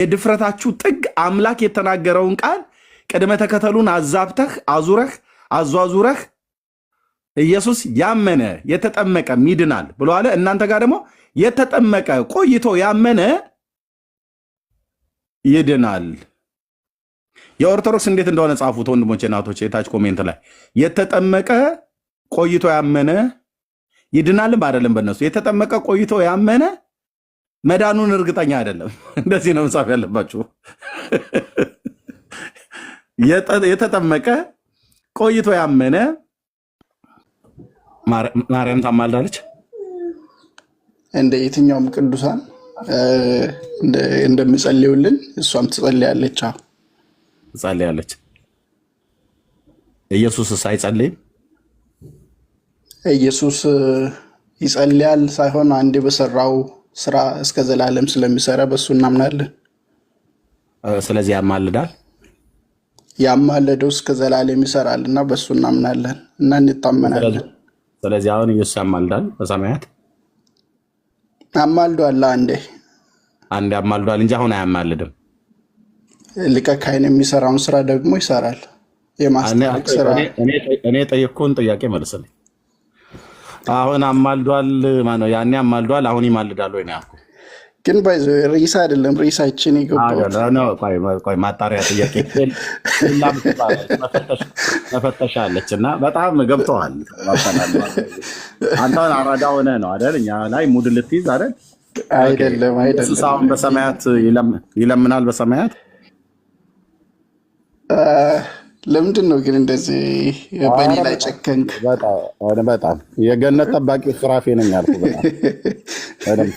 የድፍረታችሁ ጥግ አምላክ የተናገረውን ቃል ቅድመ ተከተሉን አዛብተህ አዙረህ አዟዙረህ ኢየሱስ ያመነ የተጠመቀ ይድናል ብሎ አለ። እናንተ ጋር ደግሞ የተጠመቀ ቆይቶ ያመነ ይድናል። የኦርቶዶክስ እንዴት እንደሆነ ጻፉት ወንድሞቼ እናቶቼ፣ የታች ኮሜንት ላይ የተጠመቀ ቆይቶ ያመነ ይድናልም አይደለም። በእነሱ የተጠመቀ ቆይቶ ያመነ መዳኑን እርግጠኛ አይደለም። እንደዚህ ነው መጻፍ ያለባችሁ። የተጠመቀ ቆይቶ ያመነ ማርያም ታማልዳለች እንደ የትኛውም ቅዱሳን እንደምጸልዩልን እሷም ትጸልያለች። ትጸልያለች። ኢየሱስስ አይጸልይም? ኢየሱስ ይጸልያል ሳይሆን አንዴ በሰራው ስራ እስከ ዘላለም ስለሚሰራ በሱ እናምናለን። ስለዚህ ያማልዳል። ያማለደው እስከ ዘላለም ይሰራል እና በሱ እናምናለን እና እንታመናለን። ስለዚህ አሁን ኢየሱስ ያማልዳል በሰማያት አማልዷል። አንዴ አማልዷል እንጂ አሁን አያማልድም። ሊቀ ካህን የሚሰራውን ስራ ደግሞ ይሰራል። የማስተካከል ስራ እኔ ጠየቅኩህን ጥያቄ መልስልኝ። አሁን አማልዷል ማነው? ያኔ አማልዷል፣ አሁን ይማልዳል ወይ ነው ያልኩህ። ግን ሪሳ አይደለም ሪሳችን ቆይ ማጣሪያ ጥያቄ መፈተሻ አለች እና በጣም ገብተዋል። አንተን አራዳ ሆነ ነው አይደል? እኛ ላይ ሙድ ልትይዝ አይደል? አይደለም ኢየሱስ አሁን በሰማያት ይለምናል። በሰማያት ለምንድን ነው ግን እንደዚህ በእኔ ላይ ጨከንክ? በጣም የገነት ጠባቂ ሱራፌ ነኝ ያልኩህ። በደንብ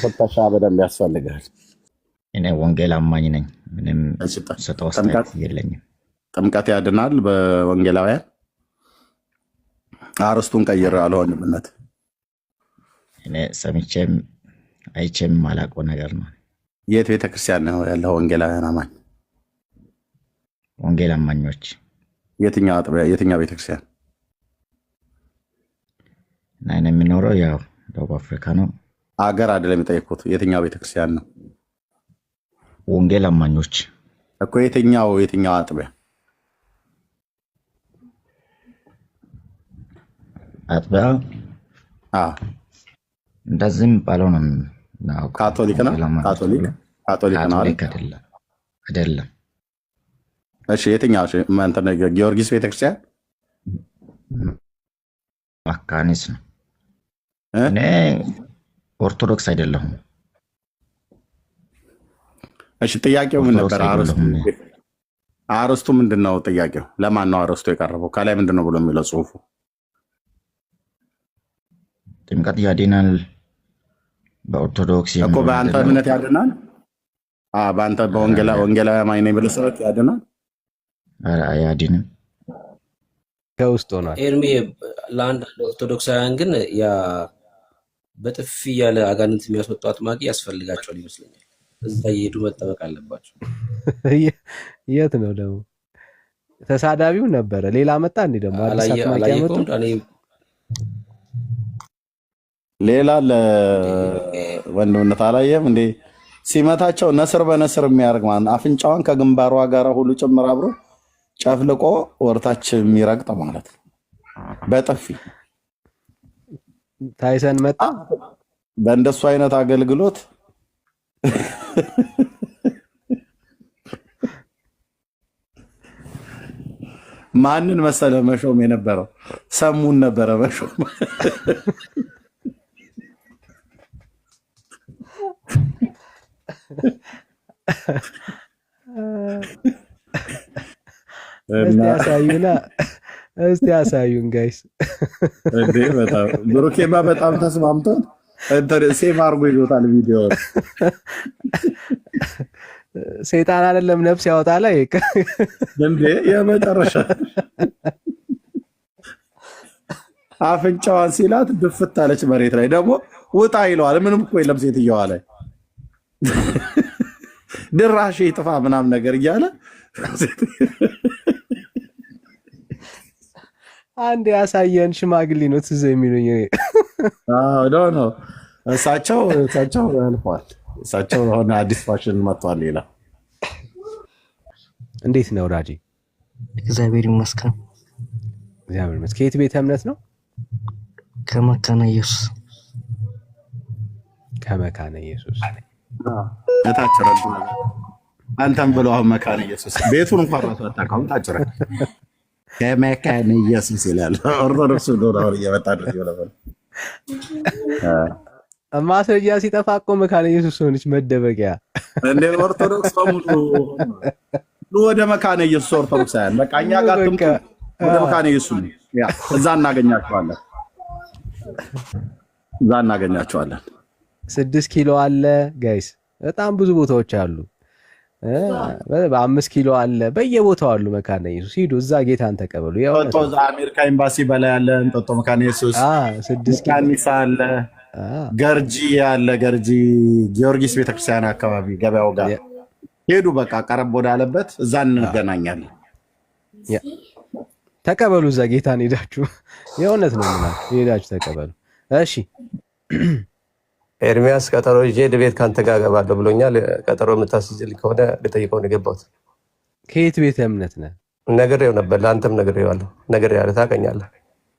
ፍተሻ በደንብ ያስፈልጋል። እኔ ወንጌል አማኝ ነኝ። ምንም ስጦታ የለኝም። ጥምቀት ያድናል በወንጌላውያን አርስቱን ቀይር አልሆንምነት እኔ ሰምቼም አይቼም ማላውቀው ነገር ነው። የት ቤተክርስቲያን ነው ያለው ወንጌላውያን አማኝ? ወንጌል አማኞች የትኛው ቤተክርስቲያን? እና የሚኖረው ያው ደቡብ አፍሪካ ነው። አገር አይደለም የጠየኩት፣ የትኛው ቤተክርስቲያን ነው? ወንጌል አማኞች እኮ የትኛው አጥቢያ? አጥቢያ እንደዚህም ባለው ነው። ካቶሊክ ነው? ካቶሊክ ነው አይደለም። እሺ የትኛው? ጊዮርጊስ ቤተክርስቲያን? መካኒስ ነው። እኔ ኦርቶዶክስ አይደለሁም። እሺ ጥያቄው ምን ነበር? አርስቱ ምንድን ነው ጥያቄው? ለማን ነው አርስቱ የቀረበው? ከላይ ምንድን ነው ብሎ የሚለው ጽሁፉ? ጥምቀት ያድናል በኦርቶዶክስ እኮ በአንተ እምነት ያድናል። በአንተ በወንጌላዊ አማኝ ነኝ ብለህ ሰበት ያድናል። አያድንም። ከውስጥ ሆኗል። ኤርሚ ለአንድ ኦርቶዶክሳውያን ግን ያ በጥፊ ያለ አጋንንት የሚያስወጡ አጥማቂ ያስፈልጋቸዋል ይመስለኛል። እዛ እየሄዱ መጠበቅ አለባቸው። የት ነው ደግሞ ተሳዳቢው ነበረ? ሌላ መጣ እንዴ ደግሞ አዲስ አጥማቂ ያመጡ ሌላ ለወንድምነት አላየም እንዴ? ሲመታቸው ነስር በነስር የሚያደርግ ማለት አፍንጫዋን ከግንባሯ ጋር ሁሉ ጭምር አብሮ ጨፍልቆ ወርታች የሚረግጥ ማለት ነው። በጥፊ ታይሰን መጣ። በእንደሱ አይነት አገልግሎት ማንን መሰለ መሾም የነበረው? ሰሙን ነበረ መሾም። እስቲ ያሳዩን ጋይስ። ብሩኬማ በጣም ተስማምቶት ሴቭ አድርጎ ይዞታል ቪዲዮ። ሰይጣን አይደለም ነፍስ ያወጣ ላይ እንዴ የመጨረሻ አፍንጫዋን ሲላት ድፍት አለች መሬት ላይ። ደግሞ ውጣ ይለዋል። ምንም እኮ የለም ሴትየዋ ላይ ድራሽ ይጥፋ ምናምን ነገር እያለ አንድ ያሳየን ሽማግሌ ነው ትዝ የሚሉኝ። አዎ ነው እሳቸው ያልፈዋል። እሳቸው ሆነ አዲስ ፋሽን መጥቷል። ሌላ እንዴት ነው ራጂ? እግዚአብሔር ይመስገን። እግዚአብሔር ይመስገን። ከየት ቤተ እምነት ነው? ከመካነ ኢየሱስ። ከመካነ ኢየሱስ እታች ረዱ አንተም ብለው አሁን መካነ ኢየሱስ ቤቱን እንኳን ራሱ አታውቀውም። ታጭረ ከመካነ ኢየሱስ ይላል። ኦርቶዶክስ ዶራ እየመጣ ድረስ ይሆናል። ማስረጃ ሲጠፋ እኮ መካነ ኢየሱስ ሆነች መደበቂያ። እንደ ኦርቶዶክስ በሙሉ ወደ መካነ ኢየሱስ ኦርቶዶክሳውያን በቃ እኛ ጋር ትምጡ፣ ወደ መካነ ኢየሱስ እዛ እናገኛቸዋለን። እዛ እናገኛቸዋለን። 6 ኪሎ አለ ጋይስ፣ በጣም ብዙ ቦታዎች አሉ። በ5 ኪሎ አለ፣ በየቦታው አሉ መካነ ኢየሱስ። ሂዱ እዛ ጌታን ተቀበሉ። እንጦጦ እዛ አሜሪካ ኤምባሲ በላይ አለ እንጦጦ መካነ ኢየሱስ። 6 ኪሎ አለ። ገርጂ አለ፣ ገርጂ ጊዮርጊስ ቤተክርስቲያን አካባቢ ገበያው ጋር ሄዱ። በቃ ቀረብ ወዳለበት እዛ እንገናኛለን። ተቀበሉ እዛ ጌታን ሄዳችሁ፣ የእውነት ነው የምላችሁ፣ ሄዳችሁ ተቀበሉ። እሺ ኤርሚያስ ቀጠሮ ይዤ ቤት ካንተ ጋር እገባለሁ ብሎኛል። ቀጠሮ የምታስይዝልኝ ከሆነ ልጠይቀው ነው የገባሁት። ከየት ቤተ እምነት ነህ? ነግሬው ነበር፣ ለአንተም ነግሬዋለሁ። ነግሬሃለሁ፣ ታውቀኛለህ።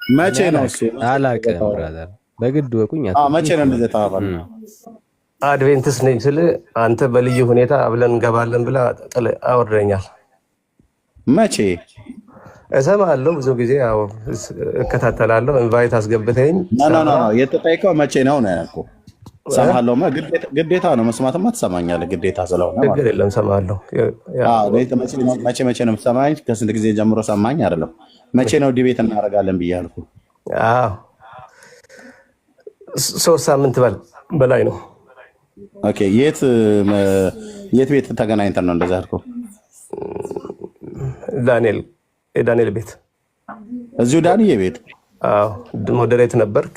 መቼ ነው እሱ? አላውቅም ብራዘር፣ በግድ ወቁኝ። መቼ ነው እንደዚህ ተባባልን? አድቬንትስ ነኝ ስል አንተ በልዩ ሁኔታ አብለን እንገባለን ብላ አወርደኛል። መቼ? እሰማለሁ፣ ብዙ ጊዜ ያው እከታተላለሁ። ኢንቫይት አስገብተኝ የተጠይቀው መቼ ነው ነው ያልኩህ። ሰማለሁ፣ ግዴታ ነው መስማትማ። ትሰማኛለህ፣ ግዴታ ስለሆነ ችግር የለም ሰማለሁ። መቼ መቼ ነው የምትሰማኝ? ከስንት ጊዜ ጀምሮ ሰማኝ አይደለም። መቼ ነው ዲቤት እናደርጋለን ብያለሁ። 3 ሳምንት በላይ ነው። ኦኬ፣ የት ቤት ተገናኝተን ነው እንደዛ አልኩህ? የዳንኤል ቤት፣ እዚሁ ዳንኤል ቤት። ሞዴሬት ነበርክ።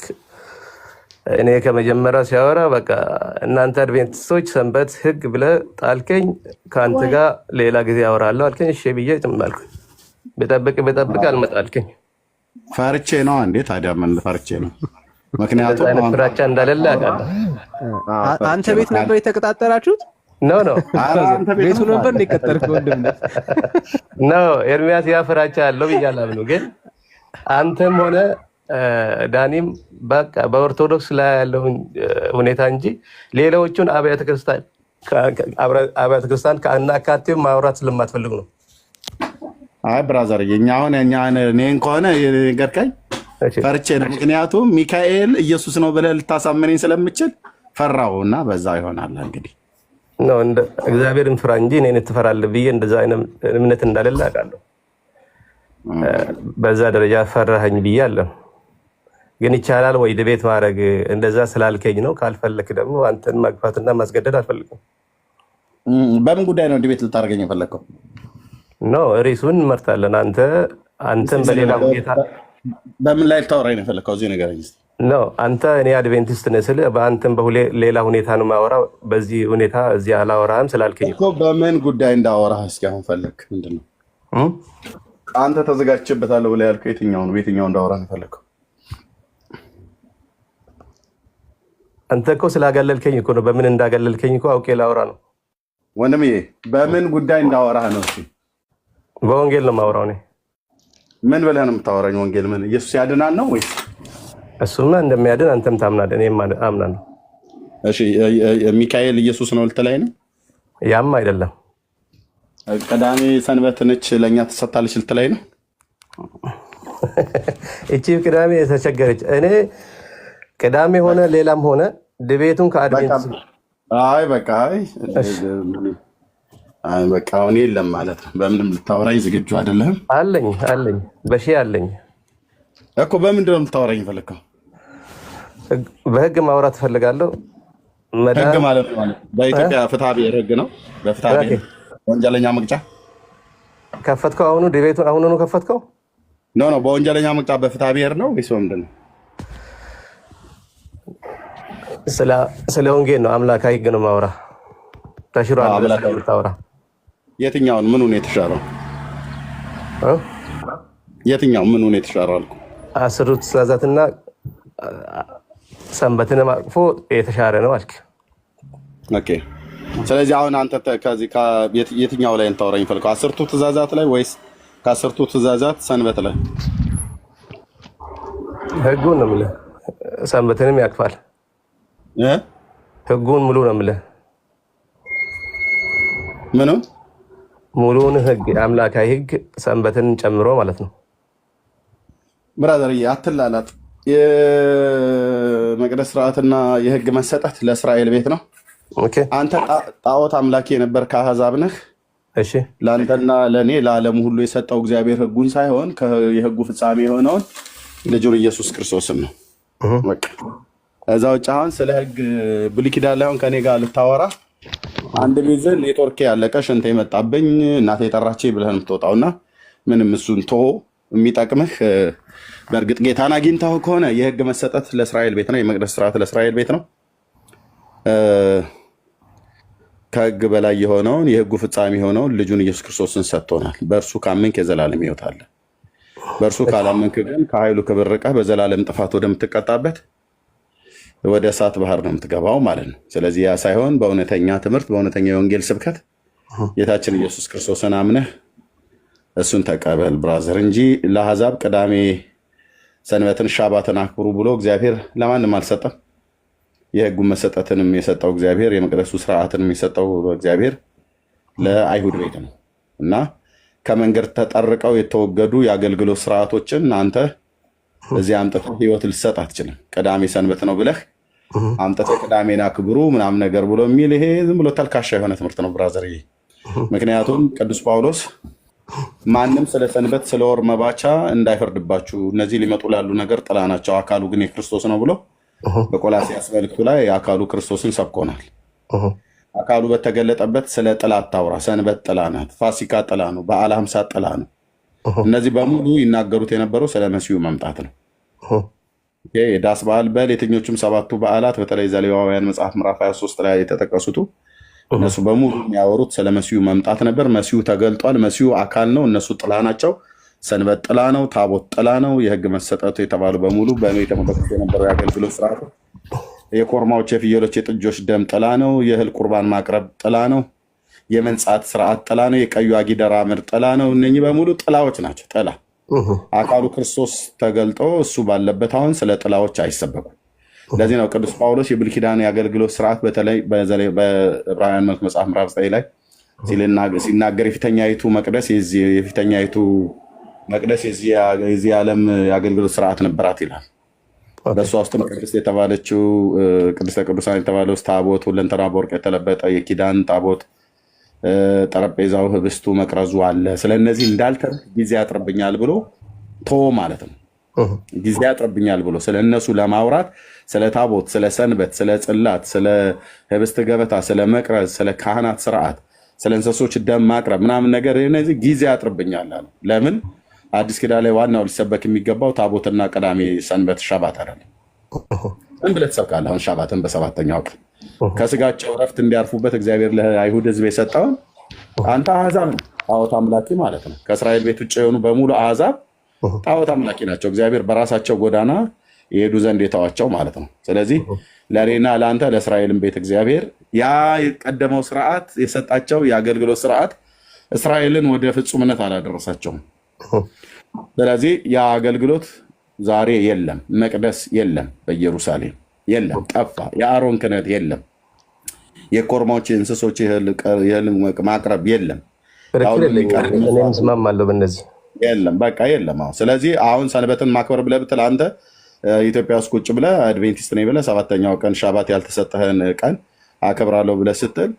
እኔ ከመጀመሪያ ሲያወራ በቃ እናንተ አድቬንቲስቶች ሰንበት ህግ ብለህ ጣልከኝ፣ ከአንተ ጋር ሌላ ጊዜ አወራለሁ አልከኝ። እሺ ብዬ ዝም አልኩኝ። በጠብቅ አልመጣልከኝ። ፈርቼ ነው እንዴ? ታዲያ ምን ፈርቼ ነው? ምክንያቱም ፍራቻ እንዳለለ አውቃለሁ። አንተ ቤት ነበር የተቀጣጠራችሁት? ኖ ቤቱ ነበር እንደቀጠርክ ወንድም ነው። ኤርሚያስ ያ ፍራቻ አለው ብያለሁ። ግን አንተም ሆነ ዳኒም በቃ በኦርቶዶክስ ላይ ያለውን ሁኔታ እንጂ ሌላዎቹን አብያተ ክርስቲያን ከአናካቴው ማውራት ስለማትፈልጉ ነው። አይ ብራዘር፣ እኔን ከሆነ ነገርከኝ ፈርቼ ነው። ምክንያቱም ሚካኤል ኢየሱስ ነው ብለህ ልታሳምነኝ ስለምችል ፈራው እና በዛ ይሆናል እንግዲህ ነው። እንደ እግዚአብሔርን ፍራ እንጂ እኔን ትፈራለህ ብዬ እንደዛ አይነት እምነት እንዳለለ አውቃለሁ። በዛ ደረጃ ፈራኸኝ ብዬ አለው። ግን ይቻላል ወይ ዲቤት ማድረግ? እንደዛ ስላልከኝ ነው። ካልፈለክ ደግሞ አንተን ማግፋትና ማስገደድ አልፈልግም። በምን ጉዳይ ነው ዲቤት ልታደርገኝ የፈለከው? ነው ርዕሱን እንመርጣለን። አንተን በሌላ ሁኔታ በምን ላይ ልታወራኝ ነው የፈለከው? እዚህ ነገር ነው። አንተ እኔ አድቬንቲስት ነህ ስልህ በአንተን ሌላ ሁኔታ ነው የማወራው። በዚህ ሁኔታ እዚህ አላወራህም ስላልከኝ እኮ በምን ጉዳይ እንዳወራህ እስኪ አሁን ፈለክ? ምንድን ነው አንተ ተዘጋጅቼበታለሁ ብለህ ያልከው? የትኛውን በየትኛው እንዳወራህ ነው የፈለከው? አንተ እኮ ስላገለልከኝ እኮ ነው። በምን እንዳገለልከኝ እኮ አውቄ ላወራ ነው ወንድምዬ። በምን ጉዳይ እንዳወራህ ነው? እሺ በወንጌል ነው የማወራው። እኔ ምን ብለህ ነው የምታወራኝ? ወንጌል ምን ኢየሱስ ያድናል ነው ወይስ? እሱማ እንደሚያድን አንተም ታምናለህ፣ እኔም አምናለሁ። እሺ ሚካኤል ኢየሱስ ነው ልትለኝ ነው? ያም አይደለም። ቅዳሜ ሰንበት ነች ለእኛ ትሰጣለች ልትለኝ ነው? እቺ ቅዳሜ የተቸገረች እኔ ቅዳሜ ሆነ ሌላም ሆነ ድቤቱን ከአድቬንቲስት በቃ አሁን የለም ማለት ነው። በምንም ልታወራኝ ዝግጁ አይደለህም? አለኝ በሺ አለኝ እኮ። በምንድን ነው ልታወራኝ ፈለግከው? በህግ ማውራት እፈልጋለሁ። ህግ ማለት በኢትዮጵያ ፍትሐ ብሔር ህግ ነው። በፍትሐ ብሔር ወንጀለኛ መቅጫ ከፈትከው? አሁኑ ድቤቱን አሁኑኑ ከፈትከው? ኖ በወንጀለኛ መቅጫ በፍትሐ ብሔር ነው ወይስ ምንድን ነው? ስለ ወንጌል ነው። አምላካዊ ህግ ነው ማውራ። ተሽሯል ታውራ። የትኛውን ምኑን የተሻረው? የትኛው ምኑን የተሻረው አልኩ? 10 ትእዛዛትና ሰንበትን አቅፎ የተሻረ ነው አልክ። ኦኬ። ስለዚህ አሁን አንተ ከዚህ የትኛው ላይ እንታወራኝ ፈልከው? አስርቱ ትእዛዛት ላይ ወይስ ከአስርቱ ትእዛዛት ሰንበት ላይ? ህጉን ነው የምልህ። ሰንበትንም ያክፋል። ህጉን ሙሉ ነው የምልህ። ምንም ሙሉውን ህግ፣ አምላካዊ ህግ ሰንበትን ጨምሮ ማለት ነው። ብራዘርዬ አትላላጥ። የመቅደስ ስርዓትና የህግ መሰጠት ለእስራኤል ቤት ነው። አንተ ጣዖት አምላኪ የነበር ከአሕዛብ ነህ። እሺ፣ ለአንተና ለእኔ ለዓለሙ ሁሉ የሰጠው እግዚአብሔር ህጉን ሳይሆን የህጉ ፍጻሜ የሆነውን ልጁን ኢየሱስ ክርስቶስን ነው። በቃ እዛ ውጭ አሁን ስለ ህግ ብሉይ ኪዳን ላይ አሁን ከኔ ጋር ልታወራ አንድ ጊዜ ኔትወርክ ያለቀ ሽንት የመጣብኝ እናቴ የጠራችኝ ብለህ ነው የምትወጣውና ምንም እሱን ቶ የሚጠቅምህ በእርግጥ ጌታን አግኝተው ከሆነ የህግ መሰጠት ለእስራኤል ቤት ነው። የመቅደስ ስርዓት ለእስራኤል ቤት ነው። ከህግ በላይ የሆነውን የህጉ ፍጻሜ የሆነውን ልጁን ኢየሱስ ክርስቶስን ሰጥቶናል። በእርሱ ካመንክ የዘላለም ህይወት አለ። በእርሱ ካላመንክ ግን ከኃይሉ ክብር ርቀህ በዘላለም ጥፋት ወደምትቀጣበት ወደ እሳት ባህር ነው የምትገባው ማለት ነው። ስለዚህ ያ ሳይሆን በእውነተኛ ትምህርት፣ በእውነተኛ የወንጌል ስብከት ጌታችን ኢየሱስ ክርስቶስን አምነህ እሱን ተቀበል ብራዘር፣ እንጂ ለአሕዛብ ቅዳሜ ሰንበትን ሻባትን አክብሩ ብሎ እግዚአብሔር ለማንም አልሰጠም። የህጉን መሰጠትንም የሰጠው እግዚአብሔር፣ የመቅደሱ ስርዓትንም የሰጠው እግዚአብሔር ለአይሁድ ቤት ነው እና ከመንገድ ተጠርቀው የተወገዱ የአገልግሎት ስርዓቶችን አንተ እዚህ አምጥተህ ህይወት ልሰጥ አትችልም። ቅዳሜ ሰንበት ነው ብለህ አምጥተህ ቅዳሜን አክብሩ ምናምን ነገር ብሎ የሚል ይሄ ዝም ብሎ ተልካሻ የሆነ ትምህርት ነው ብራዘር። ምክንያቱም ቅዱስ ጳውሎስ ማንም ስለ ሰንበት ስለ ወር መባቻ እንዳይፈርድባችሁ እነዚህ ሊመጡ ላሉ ነገር ጥላ ናቸው፣ አካሉ ግን የክርስቶስ ነው ብሎ በቆላስይስ መልእክቱ ላይ አካሉ ክርስቶስን ሰብኮናል። አካሉ በተገለጠበት ስለ ጥላ አታውራ። ሰንበት ጥላ ናት፣ ፋሲካ ጥላ ነው፣ በዓለ ሃምሳ ጥላ ነው። እነዚህ በሙሉ ይናገሩት የነበረው ስለ መሲሁ መምጣት ነው። የዳስ በዓል በል የትኞቹም ሰባቱ በዓላት በተለይ ዘሌዋውያን መጽሐፍ ምዕራፍ 23 ላይ የተጠቀሱቱ እነሱ በሙሉ የሚያወሩት ስለ መሲሁ መምጣት ነበር። መሲሁ ተገልጧል። መሲሁ አካል ነው፣ እነሱ ጥላ ናቸው። ሰንበት ጥላ ነው፣ ታቦት ጥላ ነው። የህግ መሰጠቱ የተባሉ በሙሉ በቤተ መቅደስ የነበረው የአገልግሎት ስርዓት የኮርማዎች፣ የፍየሎች፣ የጥጆች ደም ጥላ ነው። የእህል ቁርባን ማቅረብ ጥላ ነው። የመንጻት ስርዓት ጥላ ነው። የቀዩ አጊደራ ምር ጥላ ነው። እነኚህ በሙሉ ጥላዎች ናቸው። ጥላ አካሉ ክርስቶስ ተገልጦ እሱ ባለበት አሁን ስለ ጥላዎች አይሰበኩም። ለዚህ ነው ቅዱስ ጳውሎስ የብሉይ ኪዳን የአገልግሎት ስርዓት በተለይ በዕብራውያን መጽሐፍ ምዕራፍ 9 ላይ ሲናገር የፊተኛይቱ መቅደስ የዚህ ዓለም የአገልግሎት ስርዓት ነበራት ይላል። በእሷ ውስጥ ቅድስት የተባለችው ቅድስተ ቅዱሳን የተባለው ታቦት፣ ሁለንተና በወርቅ የተለበጠ የኪዳን ታቦት፣ ጠረጴዛው፣ ህብስቱ፣ መቅረዙ አለ። ስለነዚህ እንዳልተርክ ጊዜ ያጥርብኛል ብሎ ማለት ነው። ጊዜ ያጥርብኛል ብሎ ስለነሱ ለማውራት ስለ ታቦት፣ ስለ ሰንበት፣ ስለ ጽላት፣ ስለ ህብስት ገበታ፣ ስለ መቅረዝ፣ ስለ ካህናት ስርዓት፣ ስለ እንስሶች ደም ማቅረብ ምናምን ነገር እነዚህ ጊዜ ያጥርብኛል አለ። ለምን? አዲስ ኪዳን ላይ ዋናው ሊሰበክ የሚገባው ታቦትና ቅዳሜ ሰንበት ሻባት አይደለም። ምን ብለህ ትሰብካለህ? አሁን ሻባትን በሰባተኛው ቀን ከስጋቸው እረፍት እንዲያርፉበት እግዚአብሔር ለአይሁድ ህዝብ የሰጠውን አንተ አሕዛብ ነው ጣዖት አምላኪ ማለት ነው። ከእስራኤል ቤት ውጭ የሆኑ በሙሉ አሕዛብ ጣዖት አምላኪ ናቸው። እግዚአብሔር በራሳቸው ጎዳና የሄዱ ዘንድ የተዋቸው ማለት ነው። ስለዚህ ለእኔና ለአንተ ለእስራኤልን ቤት እግዚአብሔር ያ የቀደመው ስርዓት የሰጣቸው የአገልግሎት ስርዓት እስራኤልን ወደ ፍጹምነት አላደረሳቸውም። ስለዚህ ያ አገልግሎት ዛሬ የለም። መቅደስ የለም፣ በኢየሩሳሌም የለም፣ ጠፋ። የአሮን ክህነት የለም። የኮርማዎች የእንስሶች የእህል ማቅረብ የለም። እስማማለሁ በእነዚህ የለም፣ በቃ የለም። ስለዚህ አሁን ሰንበትን ማክበር ብለህ ብትል አንተ ኢትዮጵያ ውስጥ ቁጭ ብለህ አድቬንቲስት ነኝ ብለህ ሰባተኛው ቀን ሻባት ያልተሰጠህን ቀን አከብራለሁ ብለህ ስትል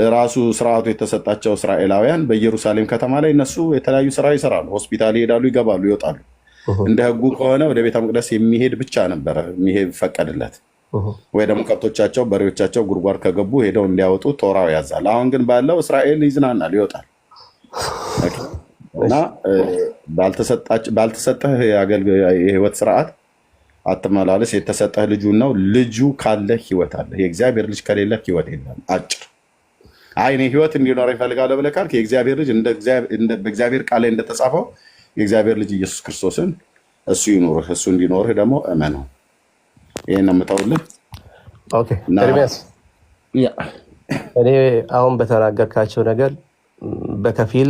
ራሱ ስርዓቱ የተሰጣቸው እስራኤላውያን በኢየሩሳሌም ከተማ ላይ እነሱ የተለያዩ ስራ ይሰራሉ። ሆስፒታል ይሄዳሉ፣ ይገባሉ፣ ይወጣሉ። እንደ ህጉ ከሆነ ወደ ቤተ መቅደስ የሚሄድ ብቻ ነበረ የሚሄድ ፈቀድለት። ወይ ደግሞ ከብቶቻቸው በሬዎቻቸው ጉድጓድ ከገቡ ሄደው እንዲያወጡ ቶራው ያዛል። አሁን ግን ባለው እስራኤል ይዝናናል፣ ይወጣል እና ባልተሰጠህ የህይወት ስርዓት አትመላለስ። የተሰጠህ ልጁ ነው። ልጁ ካለ ህይወት አለ። የእግዚአብሔር ልጅ ከሌለ ህይወት የለም። አጭር እኔ ህይወት እንዲኖር ይፈልጋለሁ ብለህ ካልክ የእግዚአብሔር ልጅ በእግዚአብሔር ቃል ላይ እንደተጻፈው የእግዚአብሔር ልጅ ኢየሱስ ክርስቶስን እሱ ይኖርህ፣ እሱ እንዲኖርህ ደግሞ እመነው። ይህን ነው የምተውልህ። እኔ አሁን በተናገርካቸው ነገር በከፊል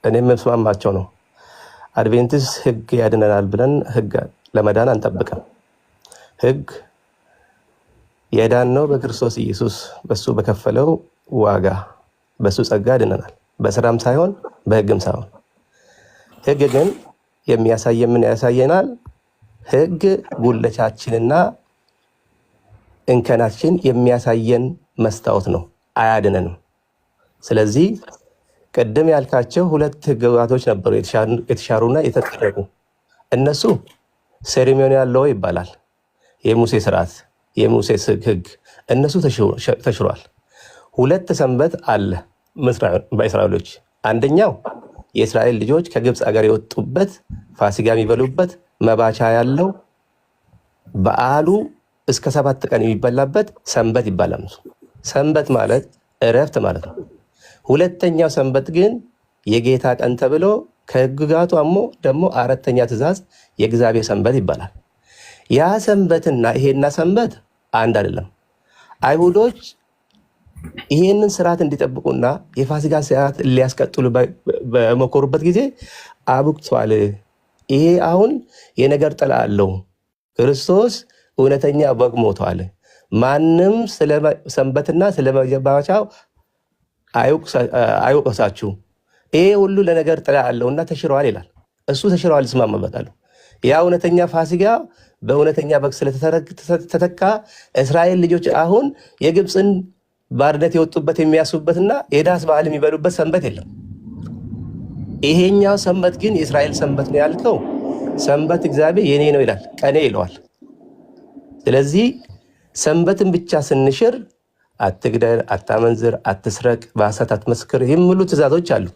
እኔ የምስማማቸው ነው። አድቬንቲስት ህግ ያድነናል ብለን ህግ ለመዳን አንጠብቅም። ህግ የዳነው በክርስቶስ ኢየሱስ በሱ በከፈለው ዋጋ በሱ ጸጋ ያድነናል፣ በስራም ሳይሆን በህግም ሳይሆን። ህግ ግን ምን ያሳየናል? ህግ ጉድለታችንና እንከናችን የሚያሳየን መስታወት ነው፣ አያድነንም። ስለዚህ ቅድም ያልካቸው ሁለት ህግጋቶች ነበሩ የተሻሩና የተጠረቁ። እነሱ ሴሪሞኒያል ሎው ይባላል፣ የሙሴ ስርዓት፣ የሙሴ ህግ፣ እነሱ ተሽሯል። ሁለት ሰንበት አለ በእስራኤሎች። አንደኛው የእስራኤል ልጆች ከግብፅ ሀገር የወጡበት ፋሲጋ የሚበሉበት መባቻ ያለው በዓሉ እስከ 7 ቀን የሚበላበት ሰንበት ይባላል። ሰንበት ማለት እረፍት ማለት ነው። ሁለተኛው ሰንበት ግን የጌታ ቀን ተብሎ ከህግጋቱ ደግሞ 4ኛ ትእዛዝ የእግዚአብሔር ሰንበት ይባላል። ያ ሰንበትና ይሄና ሰንበት አንድ አይደለም። አይሁዶች ይሄንን ስርዓት እንዲጠብቁና የፋሲካን ስርዓት ሊያስቀጥሉ በመኮሩበት ጊዜ አብቅቷል፣ ይሄ አሁን የነገር ጥላ አለው፣ ክርስቶስ እውነተኛ በግ ሞቷል፣ ማንም ስለ ሰንበትና ስለ መባቻው አይወቅሳችሁ፣ ይሄ ሁሉ ለነገር ጥላ አለውና ተሽሯል ይላል። እሱ ተሽሯል፣ እስማማበታለሁ። ያ እውነተኛ ፋሲካ በእውነተኛ በግ ስለተተካ እስራኤል ልጆች አሁን የግብፅን ባርነት የወጡበት የሚያስቡበትና የዳስ በዓል የሚበሉበት ሰንበት የለም። ይሄኛው ሰንበት ግን የእስራኤል ሰንበት ነው ያልከው ሰንበት እግዚአብሔር የኔ ነው ይላል፣ ቀኔ ይለዋል። ስለዚህ ሰንበትን ብቻ ስንሽር አትግደል፣ አታመንዝር፣ አትስረቅ፣ በሐሰት አትመስክር የሚሉ ትእዛዞች አሉ።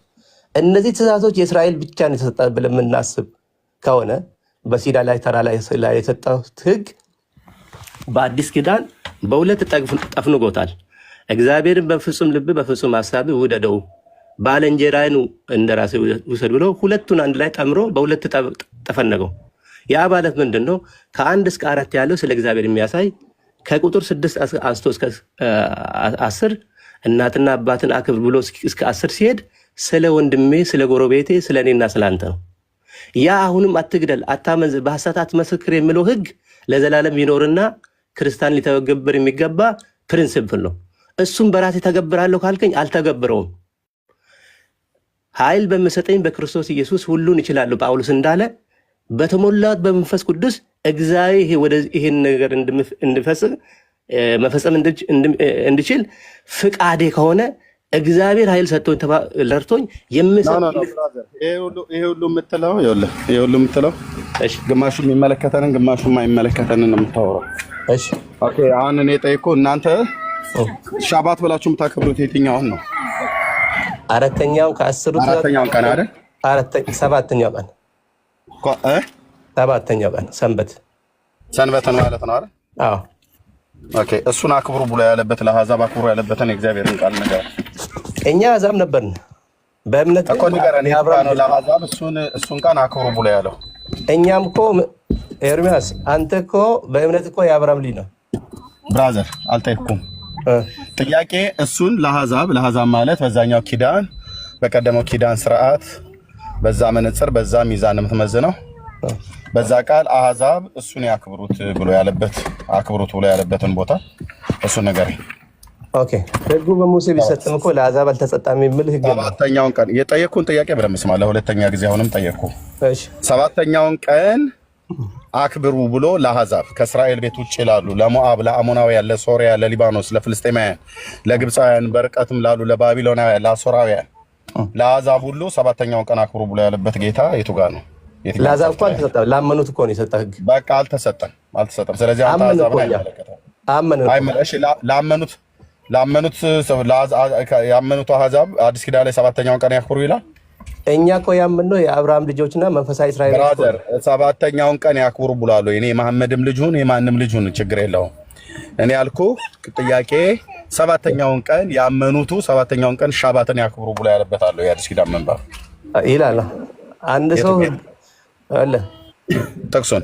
እነዚህ ትእዛዞች የእስራኤል ብቻ ነው የተሰጠ ብለን የምናስብ ከሆነ በሲና ላይ ተራ ላይ የሰጠው ህግ በአዲስ ኪዳን በሁለት ጠፍንጎታል። እግዚአብሔርን በፍጹም ልብ በፍጹም ሐሳብ ውደደው፣ ባልንጀራህን እንደ ራስህ ውሰድ ብሎ ሁለቱን አንድ ላይ ጠምሮ በሁለት ጠፈነገው። ያ ማለት ምንድን ነው? ከ1 እስከ 4 ያለው ስለ እግዚአብሔር የሚያሳይ ከቁጥር 6 አንስቶ እስከ 10 እናትና አባትን አክብር ብሎ እስከ 10 ሲሄድ ስለ ወንድሜ፣ ስለ ጎረቤቴ፣ ስለ እኔና ስለ አንተ ነው። ያ አሁንም አትግደል፣ አታመንዝር፣ በሐሰት አትመስክር የሚለው ህግ ለዘላለም ይኖርና ክርስቲያን ሊተገብር የሚገባ ፕሪንሲፕል ነው። እሱም በራሴ ተገብራለሁ ካልከኝ አልተገብረውም። ኃይል በሚሰጠኝ በክርስቶስ ኢየሱስ ሁሉን እችላለሁ ጳውሎስ እንዳለ በተሞላት በመንፈስ ቅዱስ እግዚአብሔር ይሄን ነገር መፈጸም እንድችል ፍቃዴ ከሆነ እግዚአብሔር ኃይል ሰጥቶኝ ለርቶኝ ይሄ ሁሉ የምትለው ግማሹ የሚመለከተንን ግማሹ የማይመለከተንን ነው የምታወራው። ኦኬ አሁን እኔ ጠይቆ እናንተ ሻባት ብላችሁ የምታከብሩት የትኛውን ነው? አራተኛውን ከ10 አራተኛውን ቀን አይደል? ሰባተኛው ቀን ሰባተኛው ቀን ሰንበትን ማለት ነው አይደል? አዎ። ኦኬ እሱን አክብሩ ብሎ ያለበት ለአሕዛብ አክብሩ ያለበትን የእግዚአብሔርን ቃል ነገር እኛ አሕዛብ ነበርን በእምነት እኮ ንገረን። ነው ለአሕዛብ እሱን ቀን አክብሩ ብሎ ያለው። እኛም እኮ ኤርሚያስ አንተ እኮ በእምነት እኮ የአብርሃም ልጅ ነው። ብራዘር አልጠየኩም ጥያቄ። እሱን ለአሕዛብ ማለት በዛኛው ኪዳን በቀደመው ኪዳን ስርዓት በዛ መነጽር በዛ ሚዛን የምትመዝነው በዛ ቃል አሕዛብ እሱን ያክብሩት ብሎ ያለበት አክብሩት ብሎ ያለበትን ቦታ እሱን ነገር ኦኬ። ህጉ በሙሴ ቢሰጥም እኮ ለአሕዛብ አልተሰጣም የሚል ህግ ነው። ሰባተኛውን ቀን የጠየኩን ጥያቄ በደምብ ስማ። ለሁለተኛ ጊዜ አሁንም ጠየቅኩ። እሺ ሰባተኛውን ቀን አክብሩ ብሎ ለአሕዛብ ከእስራኤል ቤት ውጭ ላሉ ለሞዓብ፣ ለአሞናውያን፣ ለሶሪያ፣ ለሊባኖስ፣ ለፍልስጤማውያን፣ ለግብፃውያን፣ በርቀትም ላሉ ለባቢሎናውያን፣ ለአሶራውያን፣ ለአሕዛብ ሁሉ ሰባተኛውን ቀን አክብሩ ብሎ ያለበት ጌታ የቱ ጋር ነው? ለአሕዛብ እኮ አልተሰጠም። ላመኑት እኮ ነው የሰጠ ህግ። በቃ አልተሰጠም። ስለዚህ አንተ አሕዛብን አይመለከተም። ያመኑት አሕዛብ አዲስ ኪዳን ላይ ሰባተኛውን ቀን ያክብሩ ይላል። እኛ እኮ ያምነው የአብርሃም ልጆችና መንፈሳዊ እስራኤል ብራዘር ሰባተኛውን ቀን ያክብሩ ብሏል። እኔ የመሐመድም ልጅ ሁን የማንም ልጅ ሁን ችግር የለውም። እኔ ያልኩ ጥያቄ ሰባተኛውን ቀን ያመኑቱ ሰባተኛውን ቀን ሻባትን ያክብሩ ብሎ ያለበታል የአዲስ ኪዳን መንበር ይላል። አንድ ሰው አለ ጥቅሱን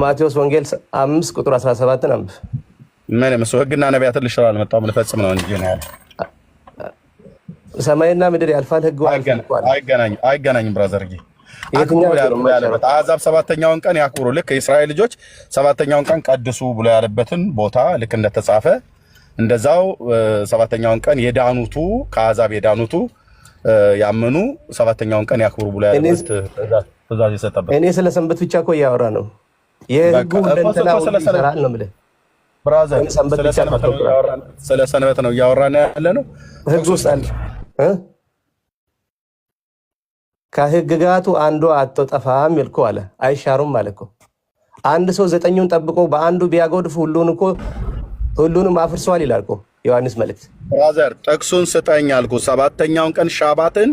ማቴዎስ ወንጌል 5 ቁጥር 17 አንብብ። ምን መስሎ ህግና ነቢያትን ልሽር አልመጣሁም ልፈጽም ነው እንጂ ነው ያለው። ሰማይና ምድር ያልፋል፣ ህግ አይገናኝም። ብራዘርዬ አሕዛብ ሰባተኛውን ቀን ያክብሩ። ልክ የእስራኤል ልጆች ሰባተኛውን ቀን ቀድሱ ብሎ ያለበትን ቦታ ልክ እንደተጻፈ እንደዛው ሰባተኛውን ቀን የዳኑቱ ከአሕዛብ የዳኑቱ ያመኑ ሰባተኛውን ቀን ያክብሩ ብሎ ያለበት ትእዛዝ የሰጠበት። እኔ ስለ ሰንበት ብቻ እኮ እያወራ ነው። የህጉ እንደንትና ይሰራል ነው የምልህ ብራዘር። ስለ ሰንበት ነው እያወራን ያለ ነው። ህግ ውስጥ አለ ከህግጋቱ አንዱ አትጠፋም ይልኩ አለ፣ አይሻሩም አለ እኮ። አንድ ሰው 9ኙን ጠብቆ በአንዱ ቢያጎድፍ ሁሉንም አፍርሷል ይላል እኮ ዮሐንስ መልእክት። ብራዘር ጥቅሱን ስጠኝ አልኩ። ሰባተኛውን ቀን ሻባትን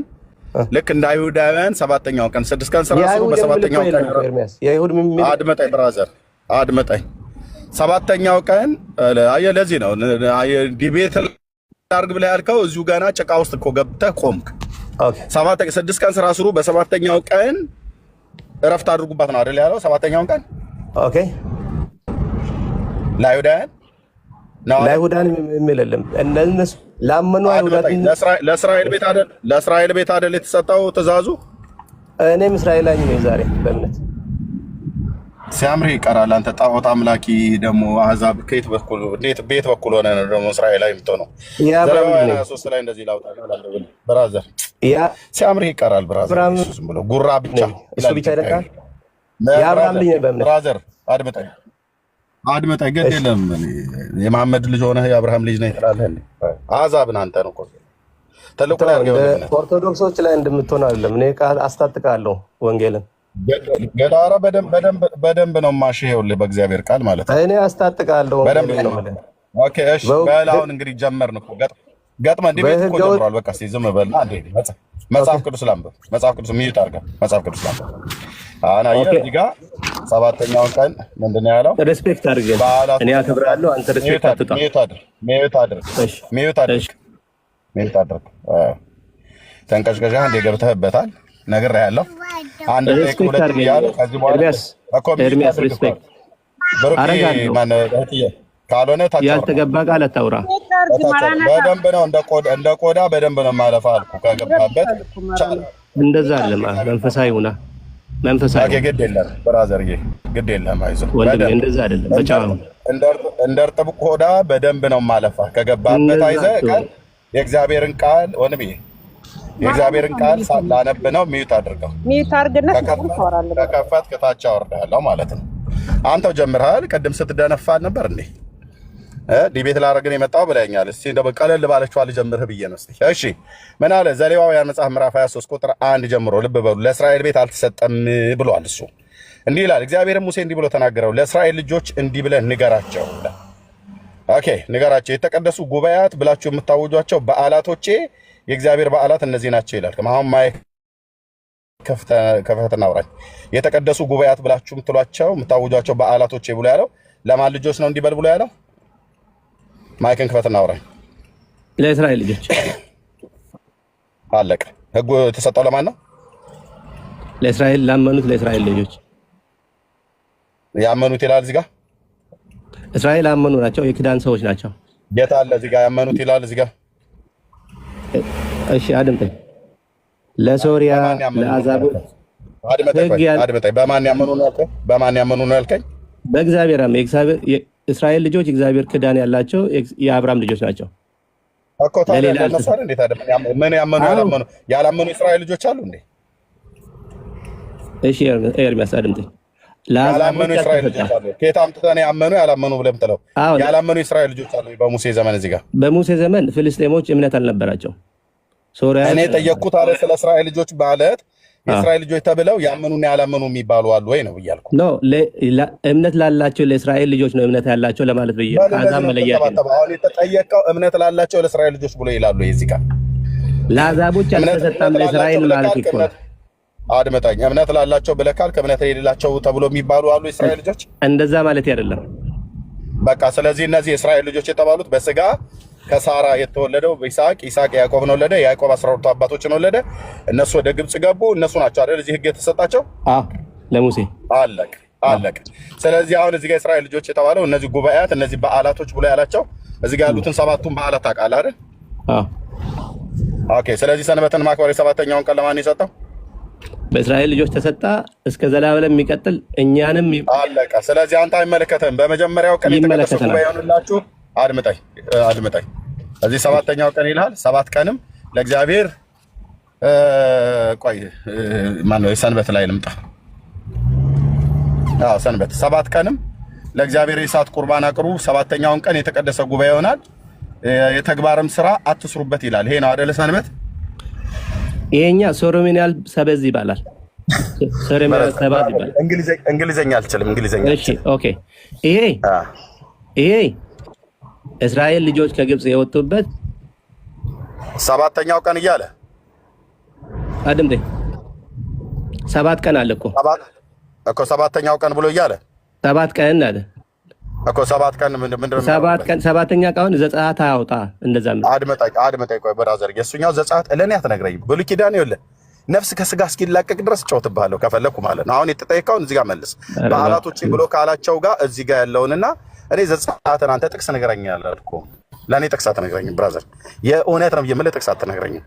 ልክ እንደ አይሁዳውያን ሰባተኛውን ቀን 6 ቀን ስራ ስሩ፣ በሰባተኛው ቀን የይሁድ አድመጠኝ ብራዘር አድመጠኝ። ሰባተኛው ቀን ለዚህ ነው ዲቤት አድርግ ብለህ ያልከው። እዚሁ ገና ጭቃ ውስጥ እኮ ገብተህ ቆምክ። 6 ቀን ስራ ስሩ፣ በሰባተኛው ቀን እረፍት አድርጉባት ነው አይደል ያለው? ሰባተኛውን ቀን ኦኬ። ለአይሁዳውያን የሚልልም እነሱ ላመኑ ለእስራኤል ቤት አይደል የተሰጠው ትእዛዙ? እኔም እስራኤላዊ ነኝ ዛሬ በእምነት ሲያምርህ ይቀራል። አንተ ጣዖት አምላኪ ደግሞ አሕዛብ ከየት በኩል እንዴት ቤት በኩል ሆነ ነው ደግሞ እስራኤላዊ የምትሆነው? ሶስት ላይ እንደዚህ ላውጣ ብራዘር ሲያምርህ ይቀራል። ብራዘር ዝም ብሎ ጉራ ብቻ እሱ ብቻ ይደቃል። የአብርሃም ልጅ ነኝ በእምነት ብራዘር አድመጠኝ ግድ የለም የመሐመድ ልጅ ሆነህ የአብርሃም ልጅ ነኝ ትላለህ እንዴ? አሕዛብን አንተ ነው እኮ ትልቁ ላይ አድርገህ ኦርቶዶክሶች ላይ እንደምትሆን አይደለም። እኔ ቃል አስታጥቃለሁ ወንጌልን ገዳራ በደንብ ነው ማሽ። ይኸውልህ በእግዚአብሔር ቃል ማለት ነው እኔ አስታጥቃለሁ በደንብ ነው። ኦኬ እሺ በል አሁን እንግዲህ ጀመርን እኮ ገጥመ እንዲህ ቤት እኮ ጀምሯል። በቃ እስኪ ዝም በልና አንዴ መጽሐፍ ቅዱስ ላንብብ። መጽሐፍ ቅዱስ ሚዩት አድርገህ መጽሐፍ ቅዱስ ላንብብ። አናየ እዚህ ጋር ሰባተኛውን ቀን ምንድን ነው ያለው? ሬስፔክት አድርገህ እኔ አከብራለሁ፣ አንተ ሬስፔክት አትጣ። ሚዩት አድርግ። ተንቀሽቀሻ እንደ ገብተህበታል ነግሬሃለሁ። አንድ ቴክ ሁለት ያለው ከዚህ በኋላ እኮ ኤርሚያስ ሬስፔክት አረጋለሁ። ማን እህትዬ ካልሆነ ያልተገባ ቃል አታውራ። በደንብ ነው እንደ ቆዳ በደንብ ነው ማለፋ አልኩ። ከገባበት እንደዛ አይደለም። መንፈሳዊ ሁና መንፈሳዊ ግድ የለም ብራዘርዬ፣ ግድ የለም አይዞህ ወንድሜ፣ እንደዛ አይደለም። በጫው እንደ እርጥብ ቆዳ በደንብ ነው ማለፋ። ከገባበት አይዘህ ቃል የእግዚአብሔርን ቃል ወንድሜ የእግዚአብሔርን ቃል ላነብ ነው። ሚዩት አድርገው። ሚዩት አድርግና ከከፈት ከታች አወርዳለሁ ማለት ነው። አንተው ጀምረሃል። ቅድም ስትደነፋ ነበር እንዴ? ዲቤት ላደርግን የመጣው ብለኛል። እስቲ እንደው ቀለል ባለችዋ ልጀምርህ ብዬ ነው። እስቲ እሺ፣ ምን አለ? ዘሌዋውያን መጽሐፍ ምዕራፍ 23 ቁጥር 1 ጀምሮ ልብ በሉ። ለእስራኤል ቤት አልተሰጠም ብሏል። እሱ እንዲህ ይላል። እግዚአብሔርም ሙሴ እንዲህ ብሎ ተናገረው፣ ለእስራኤል ልጆች እንዲህ ብለህ ንገራቸው። ኦኬ፣ ንገራቸው፣ የተቀደሱ ጉባኤያት ብላችሁ የምታወጇቸው በዓላቶቼ የእግዚአብሔር በዓላት እነዚህ ናቸው ይላል። አሁን ማይክ ከፈተና አውራኝ። የተቀደሱ ጉባኤያት ብላችሁ የምትሏቸው የምታወጇቸው በዓላቶቼ ብሎ ያለው ለማን ልጆች ነው እንዲበል ብሎ ያለው? ማይክን ክፈትና አውራኝ። ለእስራኤል ልጆች አለቀ። ህጉ የተሰጠው ለማን ነው? ለእስራኤል ላመኑት ለእስራኤል ልጆች ያመኑት ይላል እዚህ ጋር። እስራኤል ያመኑ ናቸው፣ የኪዳን ሰዎች ናቸው። ጌታ አለ እዚህ ጋር ያመኑት ይላል እዚህ ጋር። እሺ አድምጠኝ። ለሶሪያ ለአዛቦች አድምጠኝ። በማን ያመኑ ነው ያልከኝ? በማን ያመኑ ነው ያልከኝ? በእግዚአብሔር እስራኤል ልጆች እግዚአብሔር ክዳን ያላቸው የአብርሃም ልጆች ናቸው እኮ። ታዲያ ለነሱ አይደል? እንዴት አይደለም? ምን ያመኑ ያላመኑ እስራኤል ልጆች አሉ እንዴ? እሺ ኤርሚያስ አድምጠኝ። ያላመኑ እስራኤል ልጆች አሉ። ከየት አምጥተህ ነው ያመኑ ያላመኑ ብለህ የምትለው? ያላመኑ እስራኤል ልጆች አሉ በሙሴ ዘመን። እዚህ ጋር በሙሴ ዘመን ፍልስጤሞች እምነት አልነበራቸው። ሶሪያ እኔ ጠየቅኩት አለ ስለ እስራኤል ልጆች ማለት የእስራኤል ልጆች ተብለው ያመኑና ያላመኑ የሚባሉ አሉ ወይ ነው ብያልኩ። ኖ እምነት ላላቸው ለእስራኤል ልጆች ነው እምነት ያላቸው ለማለት ብዬ አዛም መለያ ነው። አሁን የተጠየቀው እምነት ላላቸው ለእስራኤል ልጆች ብሎ ይላሉ። የዚህ ጋር ለአዛቦች አልተሰጠም ለእስራኤል ማለት እኮ አድመጣኝ። እምነት ላላቸው ብለህ ካልክ እምነት የሌላቸው ተብሎ የሚባሉ አሉ የእስራኤል ልጆች። እንደዛ ማለት አይደለም። በቃ ስለዚህ እነዚህ የእስራኤል ልጆች የተባሉት በስጋ ከሳራ የተወለደው ይስሐቅ ያዕቆብን ወለደ። ያዕቆብ 12 አባቶችን ወለደ። እነሱ ወደ ግብጽ ገቡ። እነሱ ናቸው አይደል እዚህ ህግ የተሰጣቸው? ለሙሴ አለቅ። አለቀ። ስለዚህ አሁን እዚህ ጋር እስራኤል ልጆች የተባለው እነዚህ ጉባኤያት እነዚህ በዓላቶች ብሎ ያላቸው እዚህ ጋር ያሉትን 7ቱን በዓላት ታውቃለህ አይደል? ኦኬ። ስለዚህ ሰንበትን ማክበር የሰባተኛውን ቀን ለማን የሰጠው? በእስራኤል ልጆች ተሰጣ እስከ ዘላለም የሚቀጥል እኛንም አለቀ። ስለዚህ አንተ አይመለከተም። በመጀመሪያው ቀን የተቀደሰ ጉባኤ ይሆንላችሁ። አድምጠኝ። እዚህ 7ኛው ቀን ይልሃል። 7 ቀንም ለእግዚአብሔር ቆይ ማነው የሰንበት ላይ ልምጣ። ሰንበት 7 ቀንም ለእግዚአብሔር የእሳት ቁርባን አቅርቡ። 7ኛውን ቀን የተቀደሰ ጉባኤ ይሆናል። የተግባርም ስራ አትስሩበት ይላል። ይሄ ነው አይደለ ሰንበት? ይሄኛ ሴሬሞኒያል ሰበዝ ይባላል። ሴሬሞኒያል ሰበዝ ይባላል። እንግሊዘኛ አልችልም። እሺ ኦኬ። ይሄ እስራኤል ልጆች ከግብጽ የወጡበት 7ኛው ቀን እያለ አድምጤ 7 ቀን አለ እኮ 7ኛው ቀን ብሎ እያለ 7 ቀን አለ እኮ 7 ቀን ምንድነው? 7 ቀን 7ኛ ቀን ዘጸአት አያውጣ እንደዛ ነው። አድመጣይ ቆይ ብራዘር፣ የሱኛው ዘጸአት ለኔ አትነግረኝም። ብሉይ ኪዳን ይኸውልህ ነፍስ ከስጋ እስኪላቀቅ ድረስ ጨውትብሃለሁ ከፈለኩ ማለት ነው። አሁን የተጠየቀውን እዚህ ጋር መልስ። በዓላቶች ብሎ ካላቸው ጋር እዚህ ጋር ያለውንና እኔ ዘጸአትን አንተ ጥቅስ ንገረኝ ያላልኩ ለኔ ጥቅስ አትነግረኝም ብራዘር። የእውነት ነው የምልህ ጥቅስ አትነግረኝም።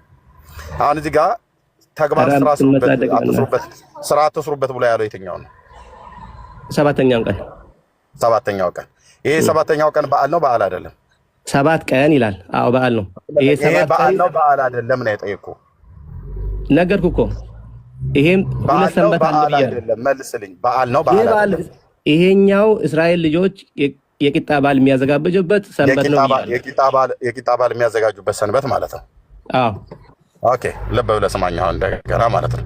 አሁን እዚህ ጋር ተግባር ስራ አትስሩበት ብሎ ያለው የትኛው ነው? 7ኛው ቀን ይሄ 7ኛው ቀን በዓል ነው በዓል አይደለም? 7 ቀን ይላል። አዎ በዓል ነው። ይሄ በዓል ነው በዓል አይደለም ነው የጠየኩህ። ነገርኩህ እኮ ይሄም ሁለት ሰንበት አለ አይደለም? መልስልኝ። በዓል ነው በዓል አይደለም? ይሄኛው እስራኤል ልጆች የቂጣ በዓል የሚያዘጋጁበት ሰንበት ነው። የቂጣ በዓል የሚያዘጋጁበት ሰንበት ማለት ነው። አዎ ኦኬ። ልብ ብለህ ስማኝ አሁን እንደገና ማለት ነው።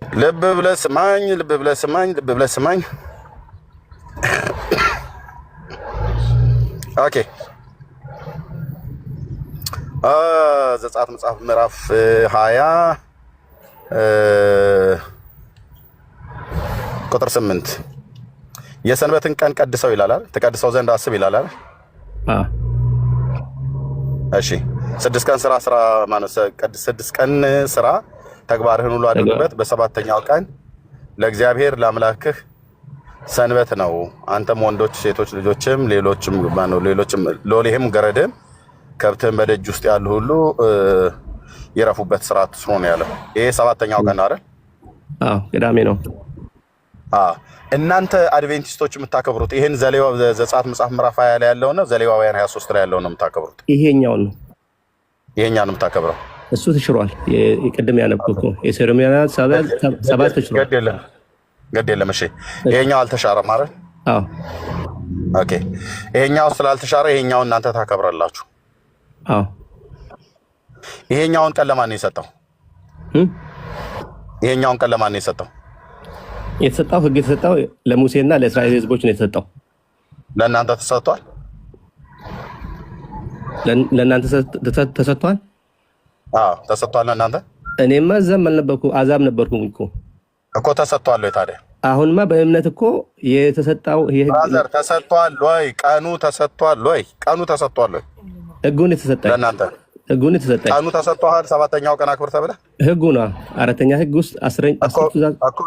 ልብ ብለህ ስማኝ። ኦኬ። ዘጸአት መጽሐፍ ምዕራፍ 20 ቁጥር 8 የሰንበትን ቀን ቀድሰው ይላል። ተቀድሰው ዘንድ አስብ ይላል። እሺ 6 ቀን ስራ ማለት 6 ቀን ስራ ተግባርህን ሁሉ አድርግበት። በ7ኛው ቀን ለእግዚአብሔር ለአምላክህ ሰንበት ነው። አንተም ወንዶች ሴቶች ልጆችም ሌሎችም ሎሌህም ገረድህም ከብትህም በደጅ ውስጥ ያሉ ሁሉ ይረፉበት ስራ አትስሩ ነው ያለው። ይሄ 7ኛው ቀን አይደል? ቅዳሜ ነው። እናንተ አድቬንቲስቶች የምታከብሩት ይሄን ዘጸአት መጽሐፍ ምዕራፍ 20 ላይ ያለው ነው? ዘሌዋውያን 23 ላይ ያለው ነው የምታከብሩት? ይሄኛው ነው የምታከብረው። እሱ ተሽሯል። የቅድም ያነበብኩ የሴሬሞኒያል ሰበዝ ተሽሯል። ገድ የለም። እሺ ይሄኛው አልተሻረም አይደል? ኦኬ። ይሄኛው ስላልተሻረ ይሄኛውን እናንተ ታከብራላችሁ። ይሄኛውን ቀን ለማን ነው የሰጠው? ይሄኛውን ቀን ለማን ነው የሰጠው? የተሰጠው ህግ የተሰጠው ለሙሴና ለእስራኤል ህዝቦች ነው የተሰጠው። ለእናንተ ተሰጥቷል? ለእናንተ ተሰጥቷል? ተሰጥቷል ለእናንተ። እኔማ እዛም አልነበርኩ አዛብ ነበርኩ እኮ ተሰጥቷል ወይ ታዲያ? አሁንማ በእምነት እኮ የተሰጣው ብራዘር ተሰጥቷል ወይ? ቀኑ ተሰጥቷል ወይ? ህጉን የተሰጠኝ ለእናንተ ህጉን የተሰጠኝ ቀኑ ተሰጥቷል። 7ኛው ቀን አክብር ተብለህ ህጉ ነው 4ኛ ህግ ውስጥ 10 ትእዛዝ እኮ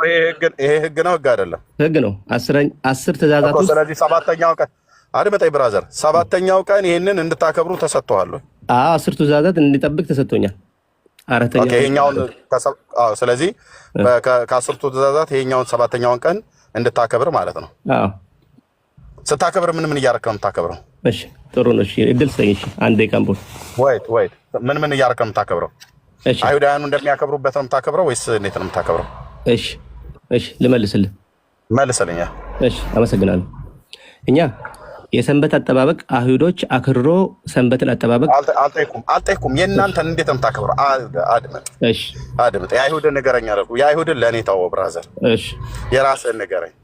ይሄ ህግ ነው ህግ አይደለም? ህግ ነው 10 ትእዛዛት ውስጥ። ስለዚህ 7ኛው ቀን አድምጠኝ ብራዘር፣ 7ኛው ቀን ይሄንን እንድታከብሩ ተሰጥቷል ወይ? 10 ትእዛዛት እንዲጠብቅ ተሰጥቶኛል። 4ኛው ይሄኛውን ስለዚህ ከ10ቱ ትእዛዛት ይሄኛውን 7ኛውን ቀን እንድታከብር ማለት ነው። ስታከብር ምን እያደረክ ነው የምታከብረው? እሺ ጥሩ ነው። እሺ እድል ስጠኝ። እሺ አንዴ ካምቦት ወይት ምን እያደረክ ነው የምታከብረው? እሺ አይሁዳውያኑ እንደሚያከብሩበት ነው የምታከብረው ወይስ እንዴት ነው የምታከብረው? እሺ ልመልስልህ። መልስልኝ። እሺ አመሰግናለሁ። እኛ የሰንበት አጠባበቅ አይሁዶች አክርሮ ሰንበትን አጠባበቅ አልጠይኩም። የእናንተን እንዴት ነው የምታከብረው? አድምጥ። የአይሁድን ንገረኝ አልኩ። የአይሁድን ለእኔ ተወው ብራዘር። እሺ የራስህን ንገረኝ።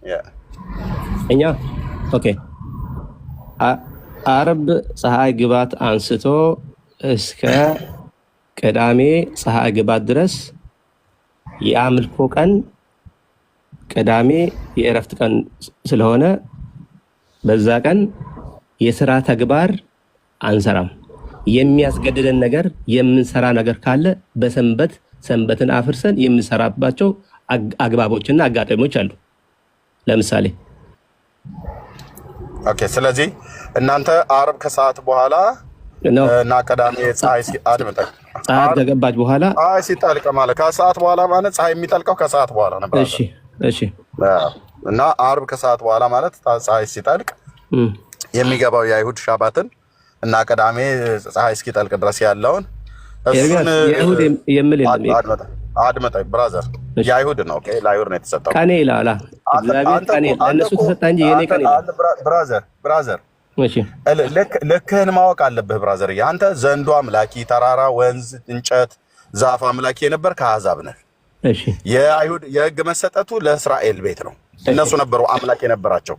እኛ ኦኬ አርብ ፀሐይ ግባት አንስቶ እስከ ቅዳሜ ፀሐይ ግባት ድረስ የአምልኮ ቀን፣ ቅዳሜ የእረፍት ቀን ስለሆነ በዛ ቀን የስራ ተግባር አንሰራም። የሚያስገድደን ነገር የምንሰራ ነገር ካለ በሰንበትን አፍርሰን የምንሰራባቸው አግባቦችና አጋጣሚዎች አሉ። ለምሳሌ ኦኬ። ስለዚህ እናንተ አርብ ከሰዓት በኋላ እና ቅዳሜ ፀሐይ ፀሐይ ከገባች በኋላ ፀሐይ ሲጠልቅ ማለት ከሰዓት በኋላ ማለት ፀሐይ የሚጠልቀው ከሰዓት በኋላ ነበር። እሺ እና አርብ ከሰዓት በኋላ ማለት ፀሐይ ሲጠልቅ የሚገባው የአይሁድ ሻባትን እና ቅዳሜ ፀሐይ እስኪጠልቅ ድረስ ያለውን እሱን አድመጠኝ ብራዘር፣ የአይሁድ ነው። ኦኬ ለአይሁድ ነው የተሰጠው። ቀኔ ይላል እግዚአብሔር ቀኔ ለእነሱ ተሰጠ እንጂ የኔ ቀኔ ብራዘር ልክህን ማወቅ አለብህ ብራዘር። አንተ ዘንዶ አምላኪ፣ ተራራ፣ ወንዝ፣ እንጨት፣ ዛፍ አምላኪ የነበር ከአሕዛብ ነህ። የአይሁድ የህግ መሰጠቱ ለእስራኤል ቤት ነው። እነሱ ነበሩ አምላክ የነበራቸው፣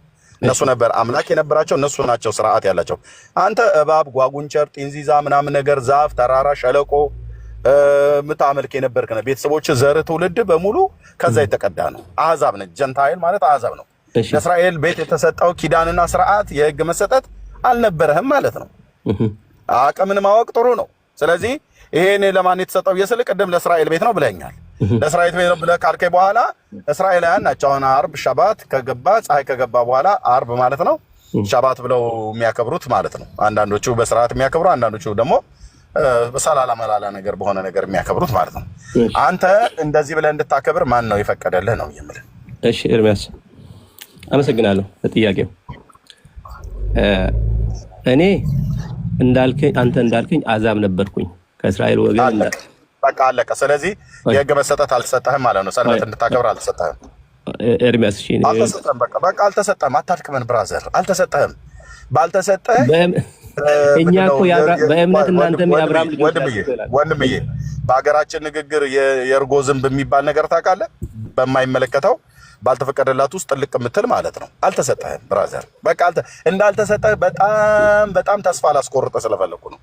እነሱ ናቸው ስርዓት ያላቸው። አንተ እባብ፣ ጓጉንቸር፣ ጢንዚዛ ምናምን ነገር ዛፍ፣ ተራራ፣ ሸለቆ ምታመልክ የነበርክ ነህ። ቤተሰቦች፣ ዘር፣ ትውልድ በሙሉ ከዛ የተቀዳ ነው። አሕዛብ ነህ። ጀንታይል ማለት አሕዛብ ነው። ለእስራኤል ቤት የተሰጠው ኪዳንና ስርዓት የህግ መሰጠት አልነበረህም ማለት ነው። አቅምን ማወቅ ጥሩ ነው። ስለዚህ ይሄን ለማን የተሰጠው የስል ቅድም ለእስራኤል ቤት ነው ብለኛል። ለእስራኤል ቤት ነው ብለህ ካልከኝ በኋላ እስራኤላውያን ናቸው አሁን አርብ ሻባት ከገባ ፀሐይ ከገባ በኋላ አርብ ማለት ነው ሻባት ብለው የሚያከብሩት ማለት ነው። አንዳንዶቹ በስርዓት የሚያከብሩ፣ አንዳንዶቹ ደግሞ በሰላላ መላላ ነገር በሆነ ነገር የሚያከብሩት ማለት ነው። አንተ እንደዚህ ብለህ እንድታከብር ማን ነው የፈቀደልህ ነው የምልህ። እሺ ኤርሚያስ አመሰግናለሁ ለጥያቄው። እኔ አንተ እንዳልከኝ አሕዛብ ነበርኩኝ ከእስራኤል ወገን። በቃ አለቀ። ስለዚህ የህግ መሰጠት አልተሰጠህም ማለት ነው። ሰንበት እንድታከብር አልተሰጠህም ኤርሚያስ። እሺ አልተሰጠህም። በቃ አልተሰጠህም። አታድክመን ብራዘር፣ አልተሰጠህም። ባልተሰጠህ እኛ እኮ በእምነት እናንተም የአብርሃም ልጆች ወንድምዬ፣ በሀገራችን ንግግር የእርጎ ዝንብ የሚባል ነገር ታውቃለህ? በማይመለከተው ባልተፈቀደላት ውስጥ ጥልቅ የምትል ማለት ነው። አልተሰጠህም ብራዘር። በቃ እንዳልተሰጠህ በጣም ተስፋ ላስቆርጠ ስለፈለኩ ነው።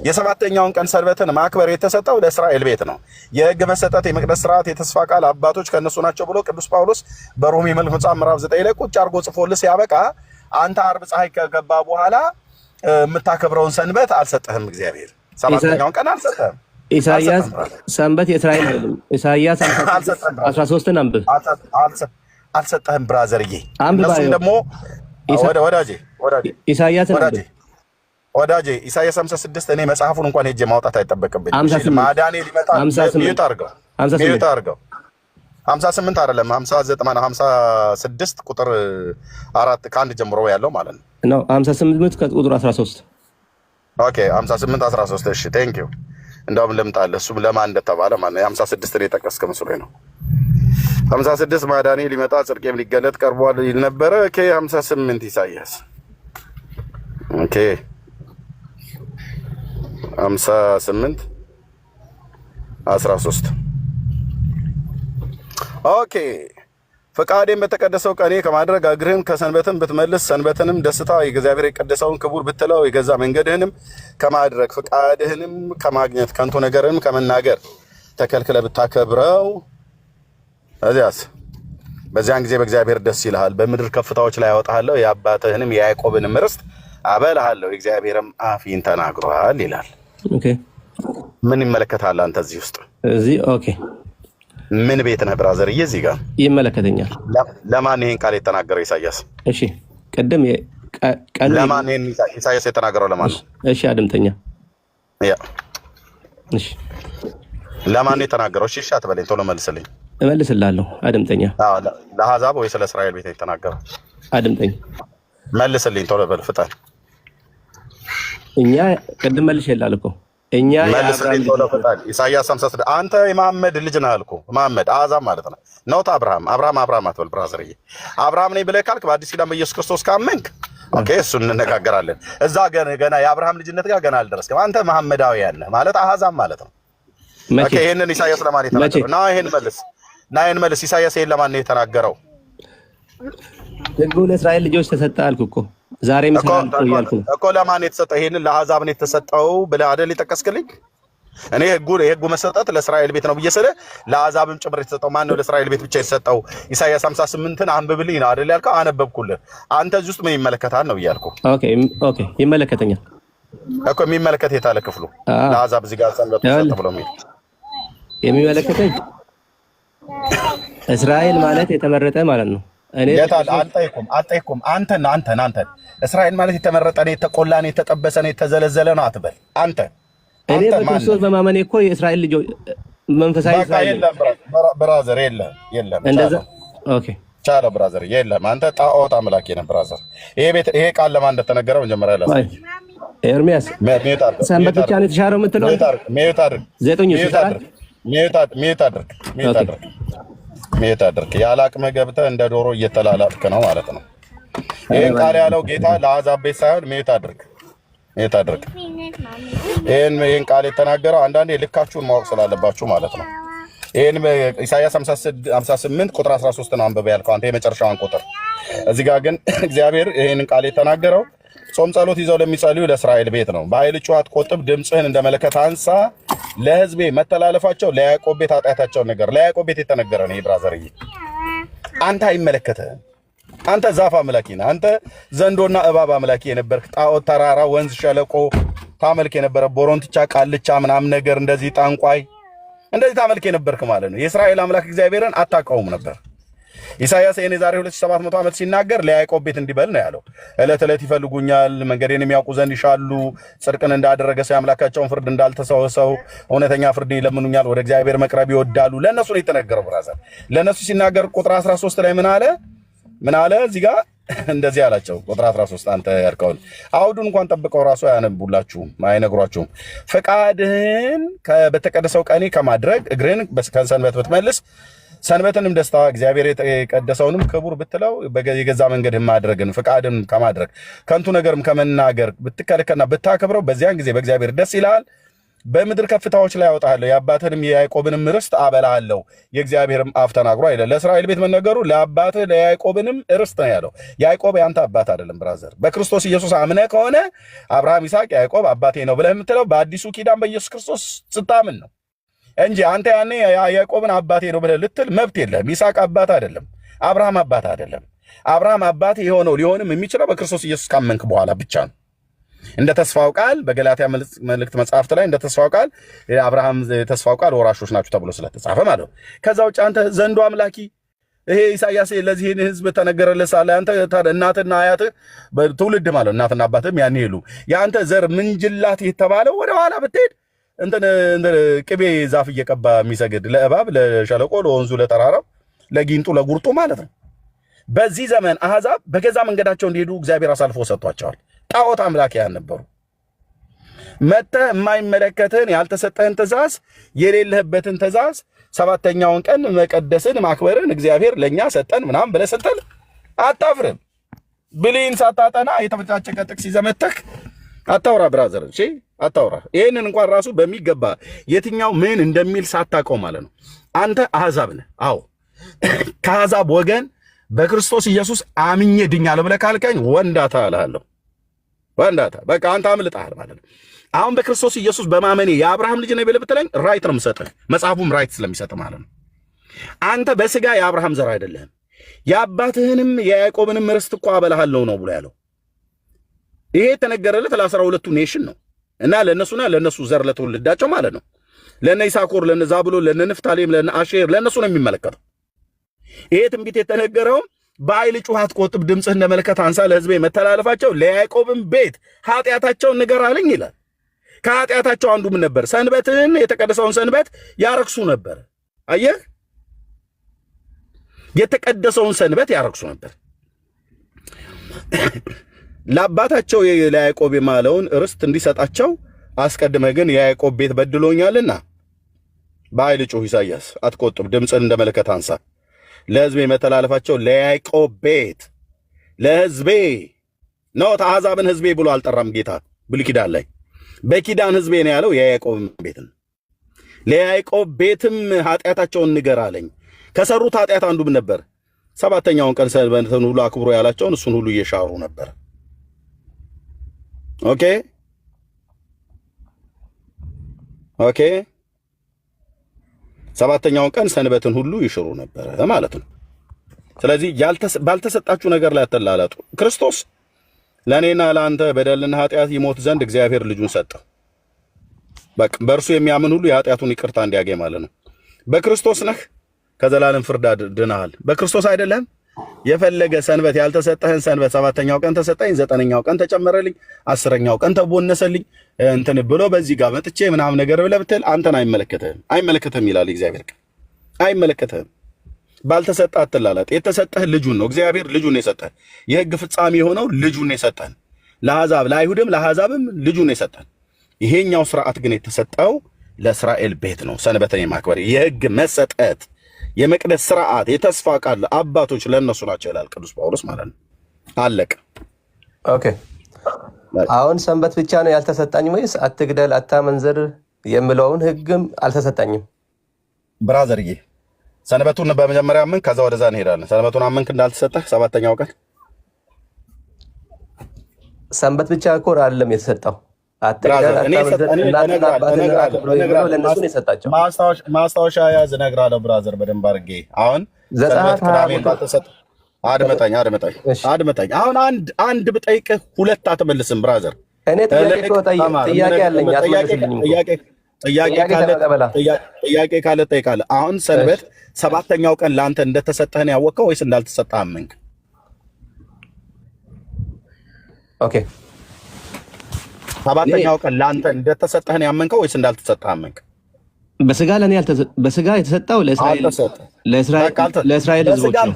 የሰባተኛውን ቀን ሰንበትን ማክበር የተሰጠው ለእስራኤል ቤት ነው። የህግ መሰጠት፣ የመቅደስ ስርዓት፣ የተስፋ ቃል አባቶች ከእነሱ ናቸው ብሎ ቅዱስ ጳውሎስ በሮሜ መልእክቱ መጽሐፍ ምዕራፍ 9 ላይ ቁጭ አድርጎ ጽፎልህ ሲያበቃ አንተ አርብ ፀሐይ ከገባ በኋላ የምታከብረውን ሰንበት አልሰጠህም እግዚአብሔር። ሰባተኛውን ቀን አልሰጠህም። ኢሳይያስ ሰንበት የእስራኤል አይደለም። ኢሳይያስ 13ን አንብብ። አልሰጠህም ብራዘርዬ። እነሱም ደግሞ ወዳጄ ኢሳይያስ 56 እኔ መጽሐፉን እንኳን ሄጄ ማውጣት አይጠበቅብኝ። ማዳኔ ሊመጣ ሚዩት አድርገው 58 አይደለም 59 56 ቁጥር 4 ከአንድ ጀምሮ ያለው ማለት ነው። 58 ከቁጥር 13 ኦኬ 58 13 እሺ ቴንክ ዩ። እንደውም ልምጣልህ እሱም ለማን እንደተባለ ማለት ነው። 56 ነው የጠቀስከ መስሎኝ ነው። 56 ማዳኔ ሊመጣ ጽድቄም ሊገለጥ ቀርቧል ይል ነበረ። ኦኬ 58 ኢሳይያስ ኦኬ 58 13 ኦኬ ፈቃዴን በተቀደሰው ቀኔ ከማድረግ እግርህን ከሰንበትን ብትመልስ ሰንበትንም ደስታ የእግዚአብሔር የቀደሰውን ክቡር ብትለው የገዛ መንገድህንም ከማድረግ ፈቃድህንም ከማግኘት ከንቱ ነገርንም ከመናገር ተከልክለ ብታከብረው እዚያስ በዚያን ጊዜ በእግዚአብሔር ደስ ይልሃል፣ በምድር ከፍታዎች ላይ ያወጣሃለሁ፣ የአባትህንም የያዕቆብንም ርስት አበልሃለሁ፣ የእግዚአብሔርም አፍ ይህን ተናግሯል ይላል። ኦኬ ምን ይመለከታል አንተ እዚህ ውስጥ? እዚህ ኦኬ ምን ቤት ነህ ብራዘርዬ? እዚህ ጋር ይመለከተኛል። ለማን ይሄን ቃል የተናገረው ኢሳይያስ? እሺ ቀደም ለማን ይሄን ኢሳይያስ የተናገረው ለማን ነው? እሺ አድምጠኛ። ያ እሺ ለማን የተናገረው? እሺ አትበለኝ፣ ቶሎ መልስልኝ። እመልስልሃለሁ። አድምጠኛ። አዎ ለአሕዛብ ወይ ስለ እስራኤል ቤት የተናገረው? አድምጠኝ፣ መልስልኝ፣ ቶሎ በል ፍጠን። እኛ ቅድም መልሼልሃለሁ እኮ እኛ መልስልኝ ቶሎ ፍጠን። ኢሳይያስ 56 አንተ የመሐመድ ልጅ ነህ አልኩህ። መሐመድ አሕዛብ ማለት ነው ኖት አብርሃም አትበል ብራዘርዬ። አብርሃም ነኝ ብለህ ካልክ በአዲስ ኪዳን በኢየሱስ ክርስቶስ ካመንክ ኦኬ እሱን እንነጋገራለን። እዛ ገና የአብርሃም ልጅነት ጋር ገና አልደረስክም። አንተ መሐመዳውያን ነህ ማለት አሕዛብ ማለት ነው። ኦኬ ይሄንን ኢሳይያስ ለማን የተናገረው? ይሄን መልስ። ኢሳይያስ ይሄን ለማን ነው የተናገረው? ሕጉ ለእስራኤል ልጆች ተሰጠ አልኩ እኮ ዛሬ እኮ ለማን የተሰጠው? ይሄንን ለአሕዛብ ነው የተሰጠው ብለህ አይደል የጠቀስክልኝ? እኔ የሕጉ መሰጠት ለእስራኤል ቤት ነው ብዬ ስለ ለአሕዛብም ጭምር የተሰጠው ማን ነው? ለእስራኤል ቤት ብቻ የተሰጠው? ኢሳይያስ 58ን አንብብልኝ ነው አይደል ያልከው? አነበብኩልህ። አንተ እዚህ ውስጥ ምን ይመለከታል ነው እያልኩ። ኦኬ ይመለከተኛል እኮ የሚመለከት የታለ ክፍሉ? ለአሕዛብ እዚህ ጋር ሰንበቱ ተሰጠ ብሎ የሚመለከተኝ እስራኤል ማለት የተመረጠ ማለት ነው። እኔ አልጠይኩም። አንተ እስራኤል ማለት የተመረጠ ነው፣ የተቆላ ነው፣ የተጠበሰ ነው፣ የተዘለዘለ ነው አትበል። እኔ በክርስቶስ በማመኔ እኮ የእስራኤል ልጅ መንፈሳዊ እስራኤል የለም ብራዘር፣ የለም እንደዛ። ኦኬ ቻለ ብራዘር፣ የለም አንተ ጣዖት አምላኪ ነህ ብራዘር። ይሄ ቃል ለማን እንደተነገረ መጀመሪያ ላሳይ። ኤርሚያስ ሰንበት ብቻ ነው የተሻረው የምትለው? ዘጠኝ ሚዩት አድርግ። ያለ አቅምህ ገብተህ እንደ ዶሮ እየተላላጥክ ነው ማለት ነው። ይህን ቃል ያለው ጌታ ለአሕዛብ ቤት ሳይሆን ሚዩት አድርግ። ይህን ቃል የተናገረው አንዳንዴ ልካችሁን ማወቅ ስላለባችሁ ማለት ነው። ይህን ኢሳያስ 58 ቁጥር 13 ነው አንብበህ ያልከው አንተ የመጨረሻዋን ቁጥር። እዚህ ጋር ግን እግዚአብሔር ይህንን ቃል የተናገረው ጾም ጸሎት ይዘው ለሚጸልዩ ለእስራኤል ቤት ነው። በኃይል ጩኸት አትቆጥብ፣ ድምፅህን እንደ መለከት አንሳ። ለሕዝቤ መተላለፋቸው ለያዕቆብ ቤት ኃጢአታቸውን ነገር። ለያዕቆብ ቤት የተነገረ ነው። ብራዘርዬ አንተ አይመለከትህም። አንተ ዛፍ አምላኪ ነህ። አንተ ዘንዶና እባብ አምላኪ የነበርክ ጣዖት፣ ተራራ፣ ወንዝ፣ ሸለቆ ታመልክ የነበረ ቦሮንትቻ፣ ቃልቻ ምናምን ነገር እንደዚህ ጠንቋይ እንደዚህ ታመልክ የነበርክ ማለት ነው። የእስራኤል አምላክ እግዚአብሔርን አታውቀውም ነበር። ኢሳያስ ይህን የዛሬ 2700 ዓመት ሲናገር ለያዕቆብ ቤት እንዲበል ነው ያለው። ዕለት ዕለት ይፈልጉኛል፣ መንገዴን የሚያውቁ ዘንድ ይሻሉ፣ ጽድቅን እንዳደረገ ሰው የአምላካቸውን ፍርድ እንዳልተሰወ ሰው እውነተኛ ፍርድ ይለምኑኛል፣ ወደ እግዚአብሔር መቅረብ ይወዳሉ። ለእነሱ ነው የተነገረው ብራዘር። ለእነሱ ሲናገር ቁጥር 13 ላይ ምን አለ እዚህ ጋር እንደዚህ አላቸው። ቁጥር 13 አንተ ያልከውን አውዱን እንኳን ጠብቀው ራሱ አያነቡላችሁም፣ አይነግሯችሁም። ፈቃድህን በተቀደሰው ቀኔ ከማድረግ እግርህን ከሰንበት ብትመልስ ሰንበትንም ደስታ እግዚአብሔር የቀደሰውንም ክቡር ብትለው የገዛ መንገድህን ማድረግን ፈቃድን ከማድረግ ከንቱ ነገርም ከመናገር ብትከለከልና ብታከብረው በዚያን ጊዜ በእግዚአብሔር ደስ ይልሃል። በምድር ከፍታዎች ላይ አወጣለሁ፣ የአባትንም የያዕቆብንም ርስት አበላለሁ። የእግዚአብሔርም አፍ ተናግሮ አይደል ለእስራኤል ቤት መነገሩ ለአባትህ ለያዕቆብንም ርስት ነው ያለው። ያዕቆብ ያንተ አባት አይደለም ብራዘር። በክርስቶስ ኢየሱስ አምነህ ከሆነ አብርሃም፣ ይስሐቅ፣ ያዕቆብ አባቴ ነው ብለህ የምትለው በአዲሱ ኪዳን በኢየሱስ ክርስቶስ ስታምን ነው እንጂ አንተ ያኔ ያዕቆብን አባቴ ነው ብለህ ልትል መብት የለህም። ይስሐቅ አባት አይደለም፣ አብርሃም አባት አይደለም። አብርሃም አባቴ የሆነው ሊሆንም የሚችለው በክርስቶስ ኢየሱስ ካመንክ በኋላ ብቻ ነው። እንደ ተስፋው ቃል በገላትያ መልእክት መጽሐፍት ላይ እንደ ተስፋው ቃል አብርሃም ተስፋው ቃል ወራሾች ናቸው ተብሎ ስለተጻፈ ማለት ነው። ከዛ ውጭ አንተ ዘንዶ አምላኪ ይሄ ኢሳያስ ለዚህን ህዝብ ተነገረለት ሳለ አንተ እናትና አያትህ በትውልድ ማለት እናትና አባትህም ያን ይሉ የአንተ ዘር ምንጅላት የተባለው ወደ ኋላ ብትሄድ እንደ ቅቤ ዛፍ እየቀባ የሚሰግድ ለእባብ፣ ለሸለቆ፣ ለወንዙ፣ ለተራራው፣ ለጊንጡ፣ ለጉርጡ ማለት ነው። በዚህ ዘመን አሕዛብ በገዛ መንገዳቸው እንዲሄዱ እግዚአብሔር አሳልፎ ሰጥቷቸዋል። ጣዖት አምላኪያን ነበሩ። መተህ የማይመለከትህን ያልተሰጠህን ትእዛዝ የሌለህበትን ትእዛዝ ሰባተኛውን ቀን መቀደስን ማክበርን እግዚአብሔር ለእኛ ሰጠን ምናምን ብለህ ስትል አታፍርም? ብሌን ሳታጠና የተመጫጨቀ ጥቅስ ይዘህ መተህ አታውራ ብራዘር። እሺ አታውራ። ይህንን እንኳን ራሱ በሚገባ የትኛው ምን እንደሚል ሳታውቀው ማለት ነው። አንተ አሕዛብ ነህ። አዎ ከአሕዛብ ወገን በክርስቶስ ኢየሱስ አምኜ ድኛለሁ ብለህ ካልከኝ ወንዳታ እልሃለሁ። ወንዳታ በቃ አንተ አምልጠሃል ማለት ነው። አሁን በክርስቶስ ኢየሱስ በማመኔ የአብርሃም ልጅ ነኝ ብለህ ብትለኝ ራይት ነው የምሰጥህ፣ መጽሐፉም ራይት ስለሚሰጥ ማለት ነው። አንተ በስጋ የአብርሃም ዘር አይደለህም። የአባትህንም የያዕቆብንም ርስት እኮ አበላሃለሁ ነው ብሎ ያለው። ይሄ የተነገረለት ለ12ቱ ኔሽን ነው እና ለእነሱ ዘር ለትውልዳቸው ማለት ነው። ለእነ ይሳኮር፣ ለእነ ዛብሎን፣ ለእነ ንፍታሌም፣ ለእነ አሼር ለእነሱ ነው የሚመለከተው። ይሄ ትንቢት የተነገረውም በኃይል ጩኸት አትቆጥብ፣ ድምፅህን እንደ መለከት አንሳ፣ ለሕዝቤ መተላለፋቸው ለያዕቆብም ቤት ኃጢአታቸውን ንገር አለኝ ይላል። ከኃጢአታቸው አንዱ ምን ነበር? ሰንበትን፣ የተቀደሰውን ሰንበት ያረክሱ ነበር። አየህ፣ የተቀደሰውን ሰንበት ያረክሱ ነበር። ለአባታቸው ለያዕቆብ የማለውን ርስት እንዲሰጣቸው አስቀድመ ግን የያዕቆብ ቤት በድሎኛልና በኃይል ጩህ፣ ኢሳይያስ አትቆጥብ፣ ድምፅህን እንደ መለከት አንሳ፣ ለሕዝቤ መተላለፋቸው ለያዕቆብ ቤት ለሕዝቤ ነው። አሕዛብን ሕዝቤ ብሎ አልጠራም ጌታ ብሉይ ኪዳን ላይ። በኪዳን ሕዝቤ ነው ያለው የያዕቆብ ቤትን። ለያዕቆብ ቤትም ኃጢአታቸውን ንገር አለኝ። ከሰሩት ኃጢአት አንዱ ምን ነበር? ሰባተኛውን ቀን ሰንበትን ሁሉ አክብሮ ያላቸውን እሱን ሁሉ እየሻሩ ነበር። ኦኬ ሰባተኛውን ቀን ሰንበትን ሁሉ ይሽሩ ነበር ማለት ነው። ስለዚህ ባልተሰጣችሁ ነገር ላይ አትላላጡ። ክርስቶስ ለእኔና ለአንተ በደልና ኃጢአት ይሞት ዘንድ እግዚአብሔር ልጁን ሰጠው። በቃ በእርሱ የሚያምን ሁሉ የኃጢአቱን ይቅርታ እንዲያገኝ ማለት ነው። በክርስቶስ ነህ፣ ከዘላለም ፍርድ ድነሃል። በክርስቶስ አይደለም። የፈለገ ሰንበት ያልተሰጠህን ሰንበት 7ኛው ቀን ተሰጠኝ፣ 9ኛው ቀን ተጨመረልኝ፣ 10ኛው ቀን ተቦነሰልኝ እንትን ብሎ በዚህ ጋር መጥቼ ምናምን ነገር ብለህ ብትል አንተን አይመለከትህም ይላል እግዚአብሔር። አይመለከትህም። ባልተሰጠ አትላላጥ። የተሰጠህ ልጁን ነው። እግዚአብሔር ልጁን ነው የሰጠህ። የሕግ ፍጻሜ የሆነው ልጁን ነው የሰጠን። ለአሕዛብ ለአይሁድም ለአሕዛብም ልጁን ነው የሰጠን። ይሄኛው ስርዓት ግን የተሰጠው ለእስራኤል ቤት ነው። ሰንበትን የማክበር የሕግ መሰጠት የመቅደስ ስርዓት የተስፋ ቃል አባቶች ለእነሱ ናቸው ይላል ቅዱስ ጳውሎስ ማለት ነው። አለቀ። ኦኬ። አሁን ሰንበት ብቻ ነው ያልተሰጣኝ ወይስ አትግደል፣ አታመንዝር የምለውን ሕግም አልተሰጣኝም? ብራዘርዬ ሰንበቱን በመጀመሪያ አመንክ፣ ከዛ ወደዛ እንሄዳለን። ሰንበቱን አመንክ እንዳልተሰጠህ 7ኛው ቀን ሰንበት ብቻ እኮ አይደለም የተሰጠው። ማስታወሻ ያዝ፣ እነግርሃለሁ ብራዘር በደንብ አድርጌ። አሁን አድመጠኝ። አሁን አንድ ብጠይቅህ 2 አትመልስም ብራዘር። እኔ ጥያቄ አለኝ። ጥያቄ ካለ ጠይቃለህ። አሁን ሰንበት 7ኛው ቀን ለአንተ እንደተሰጠህን ያወቅኸው ወይስ እንዳልተሰጠህ አመንክ? ኦኬ 7ኛው ቀን ለአንተ እንደተሰጠህን ያመንከው ወይስ እንዳልተሰጠህ አመንክ? በስጋ የተሰጠው ለእስራኤል ሕዝቦች ነው።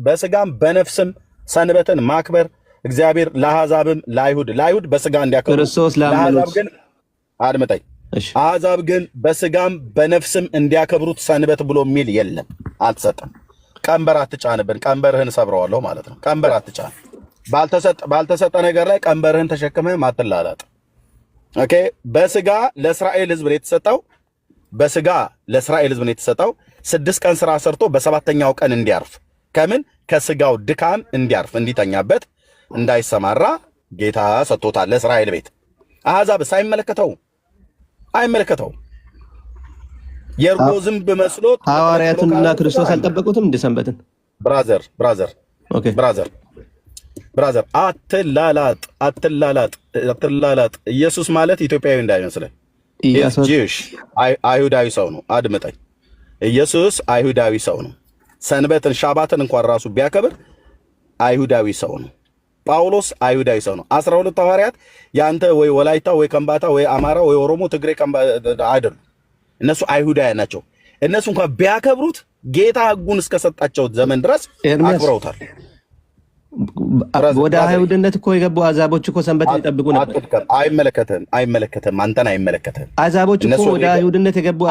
በስጋም በነፍስም ሰንበትን ማክበር እግዚአብሔር ለአሕዛብም ለአይሁድ በስጋ እንዲያከብሩ ክርስቶስ ላመኑት ግን አድምጠኝ። አሕዛብ ግን በስጋም በነፍስም እንዲያከብሩት ሰንበት ብሎ የሚል የለም፣ አልተሰጠም። ቀንበር አትጫንብን፣ ቀንበርህን ሰብረዋለሁ ማለት ነው። ቀንበር አትጫን። ባልተሰጠ ነገር ላይ ቀንበርህን ተሸክመህ አትላላጥ። ኦኬ። በስጋ ለእስራኤል ሕዝብ ነው የተሰጠው። በስጋ ለእስራኤል ሕዝብ ነው የተሰጠው 6 ቀን ስራ ሰርቶ በ7ኛው ቀን እንዲያርፍ፣ ከምን ከስጋው ድካም እንዲያርፍ፣ እንዲተኛበት፣ እንዳይሰማራ ጌታ ሰጥቶታል ለእስራኤል ቤት። አሕዛብስ አይመለከተው። የእርጎ ዝንብ መስሎት ሐዋርያቱና ክርስቶስ አልጠበቁትም እንደ ሰንበትን። ብራዘር አትላላጥ። ኢየሱስ ማለት ኢትዮጵያዊ እንዳይመስልህ፣ አይሁዳዊ ሰው ነው። አድምጠኝ። ኢየሱስ አይሁዳዊ ሰው ነው። ሰንበትን ሻባትን እንኳን ራሱ ቢያከብር አይሁዳዊ ሰው ነው። ጳውሎስ አይሁዳዊ ሰው ነው። 12 ሐዋርያት ያንተ ወይ ወላይታ ወይ ከምባታ ወይ አማራ ወይ ኦሮሞ ትግሬ አይደሉም። እነሱ አይሁዳውያን ናቸው። እነሱ እንኳን ቢያከብሩት ጌታ ሕጉን እስከሰጣቸው ዘመን ድረስ አክብረውታል። ወደ አይሁድነት እኮ የገቡ አሕዛቦች እኮ ሰንበትን ይጠብቁ ነበር። አይመለከትም። አንተን አይመለከትም። አሕዛቦች እኮ ወደ አይሁድነት የገቡ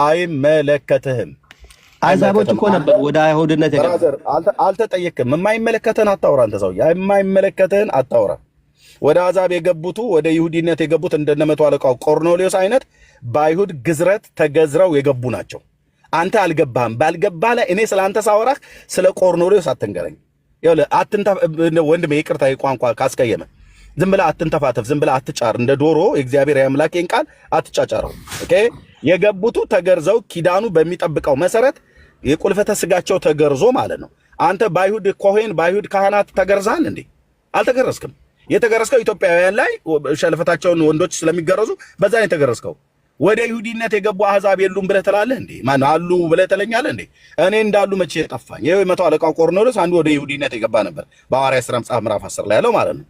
አይመለከትህም። አሕዛቦች እኮ ነበር ወደ አይሁድነት የገቡ። አልተጠየቅም። የማይመለከትህን አታውራ። አንተ ሰው የማይመለከትህን አታውራ። ወደ አሕዛብ የገቡት ወደ ይሁዲነት የገቡት እንደነ መቶ አለቃው ቆርኔሌዎስ አይነት በአይሁድ ግዝረት ተገዝረው የገቡ ናቸው። አንተ አልገባህም። ባልገባህ ላይ እኔ ስለ አንተ ሳወራህ ስለ ቆርኔሌዎስ አትንገረኝ። ወንድሜ ይቅርታ ቋንቋ ካስቀየመ ዝም ብለህ አትንተፋተፍ፣ ዝም ብለህ አትጫር። እንደ ዶሮ የእግዚአብሔር የአምላኬን ቃል አትጫጫረው። ኦኬ። የገቡቱ ተገርዘው ኪዳኑ በሚጠብቀው መሰረት የቁልፈተ ስጋቸው ተገርዞ ማለት ነው። አንተ በአይሁድ ኮሄን በአይሁድ ካህናት ተገርዛል እንዴ? አልተገረዝክም። የተገረዝከው ኢትዮጵያውያን ላይ ሸልፈታቸውን ወንዶች ስለሚገረዙ በዛ ነው የተገረዝከው። ወደ ይሁዲነት የገቡ አሕዛብ የሉም ብለህ ትላለህ እንዴ? ማን አሉ ብለህ ትለኛለህ እንዴ? እኔ እንዳሉ መቼ ጠፋኝ? ይሄ መቶ አለቃው ቆርኔሌዎስ አንዱ ወደ ይሁዲነት የገባ ነበር፣ በሐዋርያት ሥራ መጽሐፍ ምዕራፍ 10 ላይ ያለው ማለት ነው።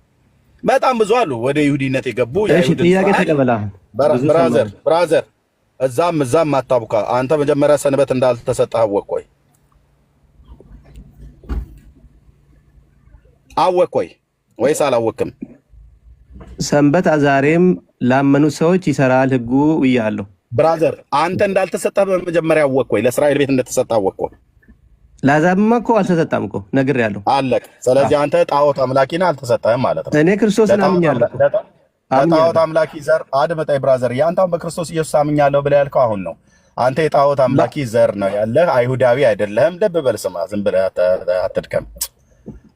በጣም ብዙ አሉ ወደ ይሁዲነት የገቡ። ጥያቄ ተቀበላ ብራዘር፣ እዛም አታቡካ። አንተ መጀመሪያ ሰንበት እንዳልተሰጠህ አወቅህ ወይስ አላወቅም? ሰንበት ዛሬም ላመኑት ሰዎች ይሰራል ሕጉ ብያለሁ። ብራዘር አንተ እንዳልተሰጠህ በመጀመሪያ አወቅህ ወይ? ለእስራኤል ቤት እንደተሰጠህ አወቅህ ወይ? ለአሕዛብማ እኮ አልተሰጣም እኮ ነግሬያለሁ። አለቅ። ስለዚህ አንተ ጣዖት አምላኪ ነህ፣ አልተሰጠህም ማለት ነው። እኔ ክርስቶስን አምኛለሁ። ለጣዖት አምላኪ ዘር አድምጠኝ ብራዘር። አንተ በክርስቶስ ኢየሱስ አምኛለሁ ብለህ ያልከው አሁን ነው። አንተ የጣዖት አምላኪ ዘር ነው ያለህ፣ አይሁዳዊ አይደለህም። ልብ በል ስማ፣ ዝም ብለህ አትድከም።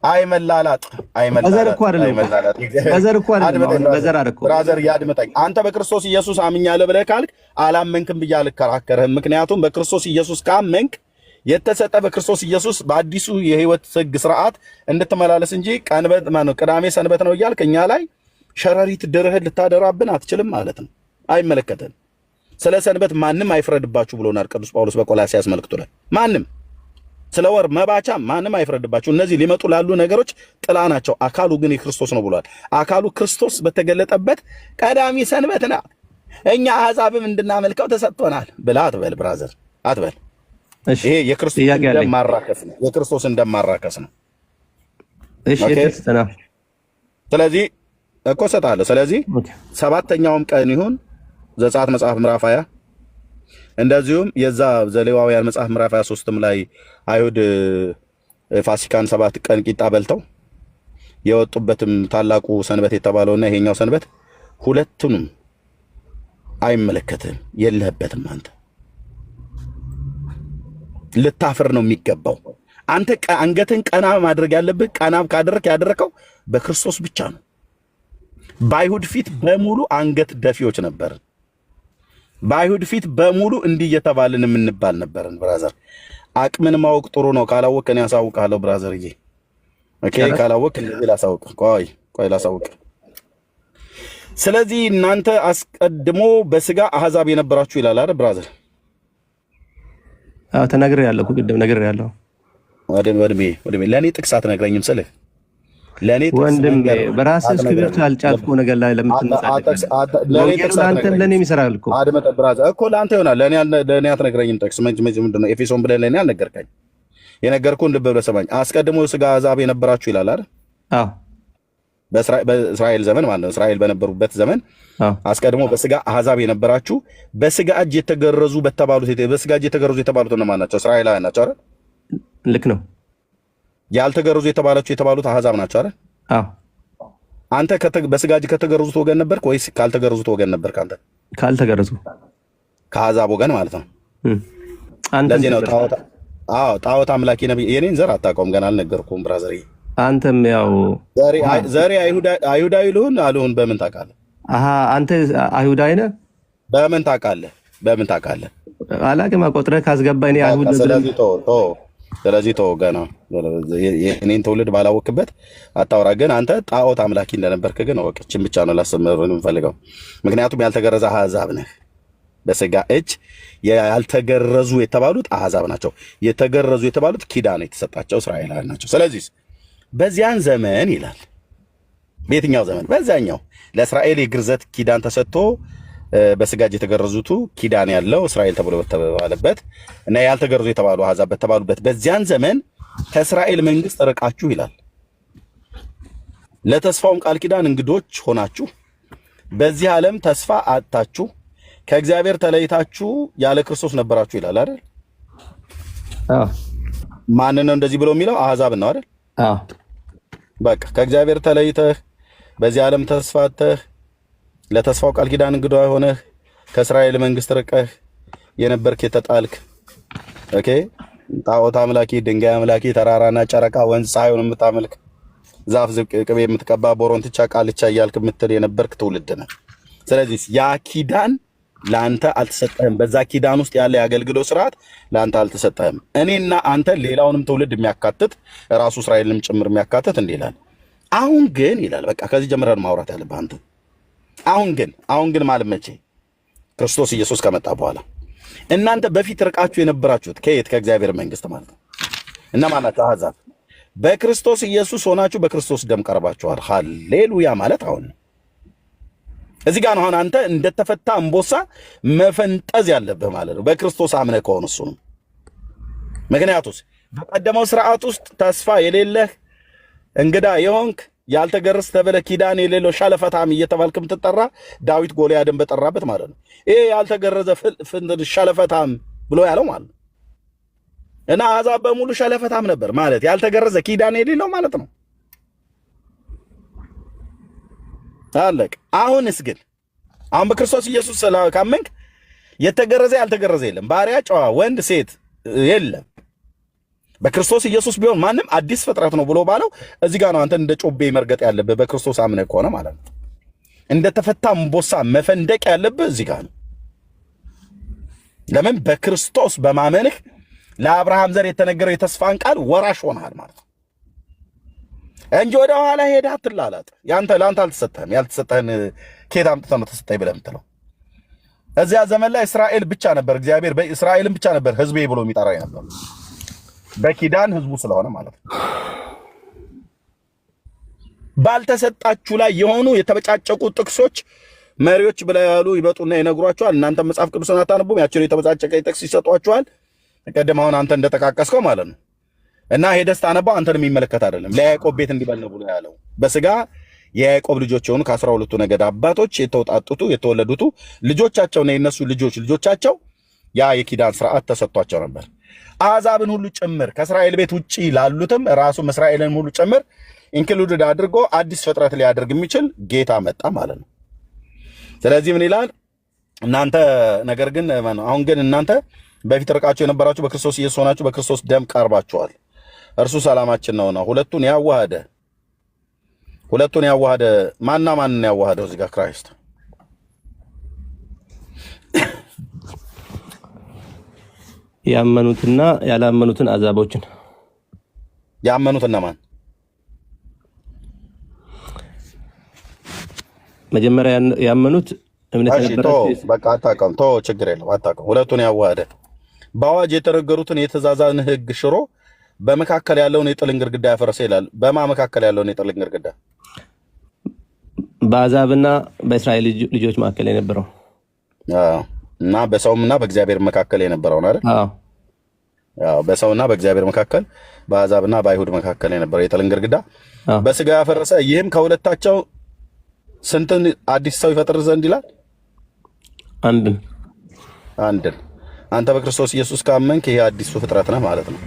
አይመላላጥ በዘር እኮ አይደለም። ብራዘር ያድምጠኝ። አንተ በክርስቶስ ኢየሱስ አምኛለሁ ብለህ ካልክ አላመንክም ብዬ አልከራከርህም። ምክንያቱም በክርስቶስ ኢየሱስ ካመንክ የተሰጠ በክርስቶስ ኢየሱስ በአዲሱ የህይወት ሕግ ስርዓት እንድትመላለስ እንጂ ቅዳሜ ሰንበት ነው እያልክ እኛ ላይ ሸረሪት ድርህን ልታደራብን አትችልም ማለት ነው። አይመለከትህም። ስለ ሰንበት ማንም አይፍረድባችሁ ብሎናል ቅዱስ ጳውሎስ በቆላስይስ መልእክቱ ላይ። ማንም ስለ ወር መባቻ ማንም አይፍረድባችሁ፣ እነዚህ ሊመጡ ላሉ ነገሮች ጥላ ናቸው፣ አካሉ ግን የክርስቶስ ነው ብሏል። አካሉ ክርስቶስ በተገለጠበት ቀዳሚ ሰንበት ናት፣ እኛ አሕዛብም እንድናመልከው ተሰጥቶናል ብለህ አትበል ብራዘር፣ አትበል። ይሄ የክርስቶስ እንደማራከስ ነው፣ የክርስቶስ እንደማራከስ ነው። ስለዚህ እኮ እሰጥሃለሁ። ስለዚህ ሰባተኛውም ቀን ይሁን ዘጸአት መጽሐፍ ምዕራፍ 20 እንደዚሁም የዛ ዘሌዋውያን መጽሐፍ ምዕራፍ 23ም ላይ አይሁድ ፋሲካን 7 ቀን ቂጣ በልተው የወጡበትም ታላቁ ሰንበት የተባለውና ይሄኛው ሰንበት ሁለቱንም አይመለከትም፣ የለህበትም። አንተ ልታፍር ነው የሚገባው። አንተ አንገትን ቀና ማድረግ ያለብህ ቀና ካደረክ ያደረከው በክርስቶስ ብቻ ነው። በአይሁድ ፊት በሙሉ አንገት ደፊዎች ነበርን። በአይሁድ ፊት በሙሉ እንዲህ እየተባልን የምንባል ነበርን። ብራዘር አቅምን ማወቅ ጥሩ ነው። ካላወቅ እኔ አሳውቅሃለሁ ብራዘርዬ። ኦኬ ካላወቅ እንደዚህ ላሳውቅ። ቆይ ላሳውቅ። ስለዚህ እናንተ አስቀድሞ በስጋ አሕዛብ የነበራችሁ ይላል አይደል ብራዘር? ተናግሬያለሁ፣ ቅድም ነግሬያለሁ። ወድሜ ለእኔ ጥቅስ አትነግረኝም ስልህ ለኔ ወንድም በራስህ እስክሪብቶ ያልጫልኩ ነገር ላይ ለምትነሳለህ ለኔ ይሰራል እኮ አድመጥ ብራዘር እኮ ለአንተ ይሆናል። ለኔ አትነግረኝም ጥቅስ ምንድነው? ኤፌሶን ብለህ ለኔ አልነገርከኝ። የነገርኩህን ልብ ብለህ ሰማኝ። አስቀድሞ ስጋ አሕዛብ የነበራችሁ ይላል አይደል? አዎ በእስራኤል ዘመን ማለት ነው። እስራኤል በነበሩበት ዘመን አስቀድሞ በስጋ አሕዛብ የነበራችሁ በስጋ እጅ የተገረዙ በስጋ እጅ የተገረዙ የተባሉት እነማን ናቸው? እስራኤላውያን ናቸው አይደል? ልክ ነው። ያልተገረዙ የተባሉት አሕዛብ ናቸው አይደል? አዎ። አንተ በስጋ እጅ ከተገረዙት ወገን ነበርክ ወይስ ካልተገረዙት ወገን ነበርክ? አንተ ካልተገረዙ ከአሕዛብ ወገን ማለት ነው። ለዚህ ነው ጣዖት አምላኪ ነብይ። የኔን ዘር አታውቀውም፣ ገና አልነገርኩም ብራዘር። አንተም ያው ዘሬ አይሁዳዊ ልሁን አልሁን በምን ታውቃለህ? አንተ አይሁዳዊ ነህ በምን ታውቃለህ? አላውቅም። ቆጥረህ ካስገባኝ አይሁድ። ስለዚህ ተው ገና የኔን ትውልድ ባላወቅበት አታውራ። ግን አንተ ጣዖት አምላኪ እንደነበርክ ግን እወቅ። ይህችን ብቻ ነው ላስተምርህ የምፈልገው። ምክንያቱም ያልተገረዘ አሕዛብ ነህ። በስጋ እጅ ያልተገረዙ የተባሉት አሕዛብ ናቸው። የተገረዙ የተባሉት ኪዳን የተሰጣቸው እስራኤላውያን ናቸው። ስለዚህ በዚያን ዘመን ይላል። በየትኛው ዘመን? በዛኛው ለእስራኤል የግርዘት ኪዳን ተሰጥቶ በስጋ እጅ የተገረዙቱ ኪዳን ያለው እስራኤል ተብሎ በተባለበት እና ያልተገረዙ የተባሉ አሕዛብ በተባሉበት በዚያን ዘመን ከእስራኤል መንግስት ርቃችሁ ይላል። ለተስፋውም ቃል ኪዳን እንግዶች ሆናችሁ በዚህ ዓለም ተስፋ አጥታችሁ ከእግዚአብሔር ተለይታችሁ ያለ ክርስቶስ ነበራችሁ ይላል አይደል? ማንን ነው እንደዚህ ብሎ የሚለው? አሕዛብን ነው አይደል? በቃ ከእግዚአብሔር ተለይተህ በዚህ ዓለም ተስፋ አጥተህ ለተስፋው ቃል ኪዳን እንግዳ ሆነህ ከእስራኤል መንግስት ርቀህ የነበርክ የተጣልክ፣ ኦኬ ጣዖት አምላኪ፣ ድንጋይ አምላኪ፣ ተራራና ጨረቃ፣ ወንዝ፣ ፀሐዩን የምታመልክ፣ ዛፍ ቅቤ የምትቀባ፣ ቦሮንትቻ ቃልቻ እያልክ የምትል የነበርክ ትውልድ ነህ። ስለዚህ ያ ኪዳን ለአንተ አልተሰጠህም። በዛ ኪዳን ውስጥ ያለ የአገልግሎት ስርዓት ለአንተ አልተሰጠህም። እኔና አንተ ሌላውንም ትውልድ የሚያካትት ራሱ እስራኤልንም ጭምር የሚያካትት እንዲህ ይላል። አሁን ግን ይላል በቃ ከዚህ ጀምረን ማውራት ያለብህ አንተ። አሁን ግን ማለት መቼ? ክርስቶስ ኢየሱስ ከመጣ በኋላ። እናንተ በፊት ርቃችሁ የነበራችሁት ከየት? ከእግዚአብሔር መንግስት ማለት ነው። እነማን ናቸው? አሕዛብ። በክርስቶስ ኢየሱስ ሆናችሁ በክርስቶስ ደም ቀርባችኋል። ሃሌሉያ ማለት አሁን ነው። እዚህ ጋር ነው አሁን አንተ እንደተፈታ እምቦሳ መፈንጠዝ ያለብህ ማለት ነው። በክርስቶስ አምነህ ከሆነ እሱ ነው። ምክንያቱስ በቀደመው ስርዓት ውስጥ ተስፋ የሌለህ እንግዳ የሆንክ ያልተገረዝ ተብለህ ኪዳን የሌለው ሻለፈታም እየተባልክ የምትጠራ ዳዊት ጎልያድን በጠራበት ማለት ነው። ይሄ ያልተገረዘ ሻለፈታም ብሎ ያለው ማለት ነው። እና አሕዛብ በሙሉ ሻለፈታም ነበር ማለት ያልተገረዘ ኪዳን የሌለው ማለት ነው። አለቅ። አሁንስ ግን አሁን በክርስቶስ ኢየሱስ ካመንክ የተገረዘ ያልተገረዘ የለም። ባሪያ፣ ጨዋ፣ ወንድ፣ ሴት የለም። በክርስቶስ ኢየሱስ ቢሆን ማንም አዲስ ፍጥረት ነው ብሎ ባለው እዚህ ጋር ነው አንተ እንደ ጮቤ መርገጥ ያለብህ። በክርስቶስ አምነህ ከሆነ ማለት ነው። እንደተፈታ እምቦሳ መፈንደቅ ያለብህ እዚህ ጋር ነው። ለምን? በክርስቶስ በማመንህ ለአብርሃም ዘር የተነገረው የተስፋን ቃል ወራሽ ሆነሃል ማለት ነው እንጂ ወደ ኋላ ሄደህ አትላላጥ። ለአንተ አልተሰጠህም። ያልተሰጠህን ከየት አምጥተህ ነው ተሰጠኝ ብለህ የምትለው? እዚያ ዘመን ላይ እስራኤል ብቻ ነበር እግዚአብሔር በእስራኤልን ብቻ ነበር ህዝቤ ብሎ የሚጠራ ነበር። በኪዳን ህዝቡ ስለሆነ ማለት ነው። ባልተሰጣችሁ ላይ የሆኑ የተበጫጨቁ ጥቅሶች መሪዎች ብለው ያሉ ይመጡና ይነግሯቸዋል። እናንተ መጽሐፍ ቅዱስን አታነቡም፣ ያችን የተበጫጨቀ ጥቅስ ይሰጧቸዋል። ቀደም አሁን አንተ እንደተቃቀስከው ማለት ነው። እና ሄደህ ስታነባው አንተን የሚመለከት አይደለም። ለያዕቆብ ቤት እንዲበል ነው ብሎ ያለው በስጋ የያዕቆብ ልጆች የሆኑ ከ12ቱ ነገድ አባቶች የተወጣጡቱ የተወለዱቱ ልጆቻቸውና የነሱ ልጆቻቸው ያ የኪዳን ስርዓት ተሰጥቷቸው ነበር። አሕዛብን ሁሉ ጭምር ከእስራኤል ቤት ውጪ ላሉትም ራሱም እስራኤልን ሁሉ ጭምር ኢንክሉድድ አድርጎ አዲስ ፍጥረት ሊያደርግ የሚችል ጌታ መጣ ማለት ነው። ስለዚህ ምን ይላል? እናንተ ነገር ግን አሁን ግን እናንተ በፊት ርቃችሁ የነበራችሁ በክርስቶስ ኢየሱስ ሆናችሁ በክርስቶስ ደም ቀርባችኋል። እርሱ ሰላማችን ነውና ሁለቱን ያዋሃደ ማንና ማንን ያዋሃደው? እዚህ ጋር ክራይስት ያመኑትና ያላመኑትን አሕዛቦችን ያመኑትና ማን? መጀመሪያ ያመኑት እምነት ነበረው። በቃ አታውቅም፣ ችግር የለም አታውቅም። ሁለቱን ያዋሃደ በአዋጅ የተነገሩትን የትእዛዛትን ሕግ ሽሮ በመካከል ያለውን የጥልን ግድግዳ ያፈረሰ ይላል። በማ መካከል ያለውን የጥልን ግድግዳ? በአሕዛብና በእስራኤል ልጆች መካከል የነበረው እና በሰውምና በእግዚአብሔር መካከል የነበረውን አይደል? በሰውና በእግዚአብሔር መካከል በአሕዛብና በአይሁድ መካከል የነበረው የጥልን ግድግዳ በስጋ ያፈረሰ። ይህም ከሁለታቸው ስንትን አዲስ ሰው ይፈጥር ዘንድ ይላል? አንድን። አንተ በክርስቶስ ኢየሱስ ካመንክ ይሄ አዲሱ ፍጥረት ነህ ማለት ነው።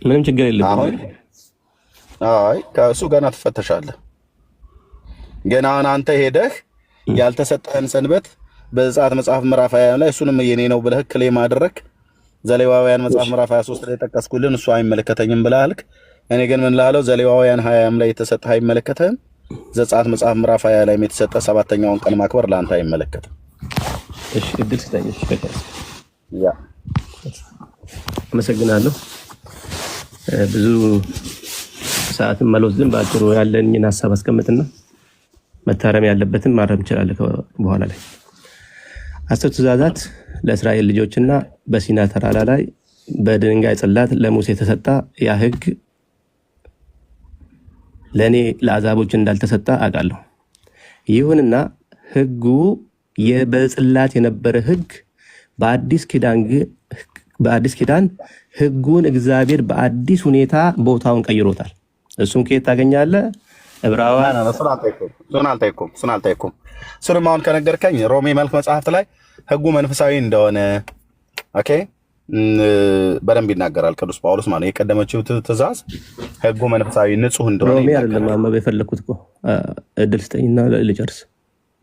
ምንም ችግር የለም። አይ ከእሱ ገና ትፈተሻለህ። ገና አንተ ሄደህ ያልተሰጠህን ሰንበት በዘጸአት መጽሐፍ ምዕራፍ 20 ላይ እሱንም የኔ ነው ብለህ ክሌም አደረክ። ዘሌዋውያን መጽሐፍ ምዕራፍ 23 ላይ ጠቀስኩልን እሱ አይመለከተኝም ብለህ አልክ። እኔ ግን ምን ላለው ዘሌዋውያን 20 ላይ የተሰጠህ አይመለከተህም። ዘጸአት መጽሐፍ ምዕራፍ 20 ላይ የተሰጠ ሰባተኛውን ቀን ማክበር ለአንተ አይመለከትም። እሺ እድል ስጠኝ። ያ አመሰግናለሁ። ብዙ ሰዓትን መልወስድን በአጭሩ ያለኝን ሀሳብ አስቀምጥና መታረም ያለበትን ማረም እንችላለን በኋላ ላይ። 10 ትእዛዛት ለእስራኤል ልጆችና በሲና ተራራ ላይ በድንጋይ ጽላት ለሙሴ የተሰጣ ያ ሕግ ለእኔ ለአሕዛቦች እንዳልተሰጣ አውቃለሁ። ይሁንና ሕጉ በጽላት የነበረ ሕግ በአዲስ ኪዳን ሕጉን እግዚአብሔር በአዲስ ሁኔታ ቦታውን ቀይሮታል። እሱን ከየት ታገኛለህ? ዕብራውያን እሱን አልጠየኩም። እሱንም አሁን ከነገርከኝ ሮሜ መልክ መጽሐፍት ላይ ሕጉ መንፈሳዊ እንደሆነ ኦኬ በደንብ ይናገራል ቅዱስ ጳውሎስ ማለት የቀደመችው ትእዛዝ ሕጉ መንፈሳዊ ንጹህ እንደሆነ ሮሜ አይደለም ማንበብ የፈለኩት እኮ እድል ስጠኝና ልጨርስ።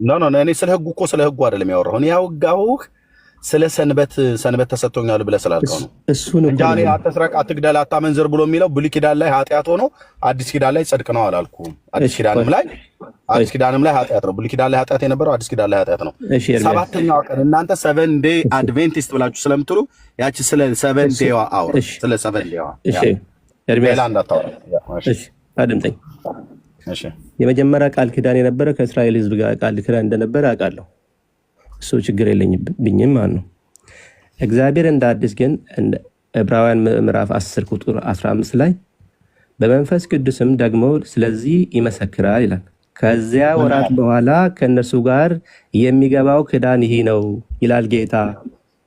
ኖ እኔ ስለ ሕጉ አይደለም ያወራሁ። እኔ ያወጋሁህ ስለ ሰንበት ተሰጥቶኛል ብለህ ስላልከው ነው። እሱን እንጂ እኔ አትስረቅ፣ አትግደል፣ አታመንዝር ብሎ የሚለው ብሉይ ኪዳን ላይ ኃጢአት ሆኖ አዲስ ኪዳን ላይ ጽድቅ ነው አላልኩም። አዲስ ኪዳንም ላይ ኃጢአት ነው። ብሉይ ኪዳን ላይ ኃጢአት የነበረው አዲስ ኪዳን ላይ ኃጢአት ነው። ሰባተኛው ቀን እናንተ 7 ዴይ አድቬንቲስት ብላችሁ ስለምትሉ ያቺ ስለ 7 ዴይዋ አውራ፣ ስለ 7 ዴይዋ ሌላ እንዳታወራ። አድምጠኝ። የመጀመሪያ ቃል ኪዳን የነበረ ከእስራኤል ሕዝብ ጋር ቃል ኪዳን እንደነበረ አውቃለሁ። እሱ ችግር የለኝብኝም ማለት ነው። እግዚአብሔር እንደ አዲስ ግን ዕብራውያን ምዕራፍ 10 ቁጥር 15 ላይ በመንፈስ ቅዱስም ደግሞ ስለዚህ ይመሰክራል ይላል። ከዚያ ወራት በኋላ ከእነርሱ ጋር የሚገባው ኪዳን ይህ ነው ይላል ጌታ፣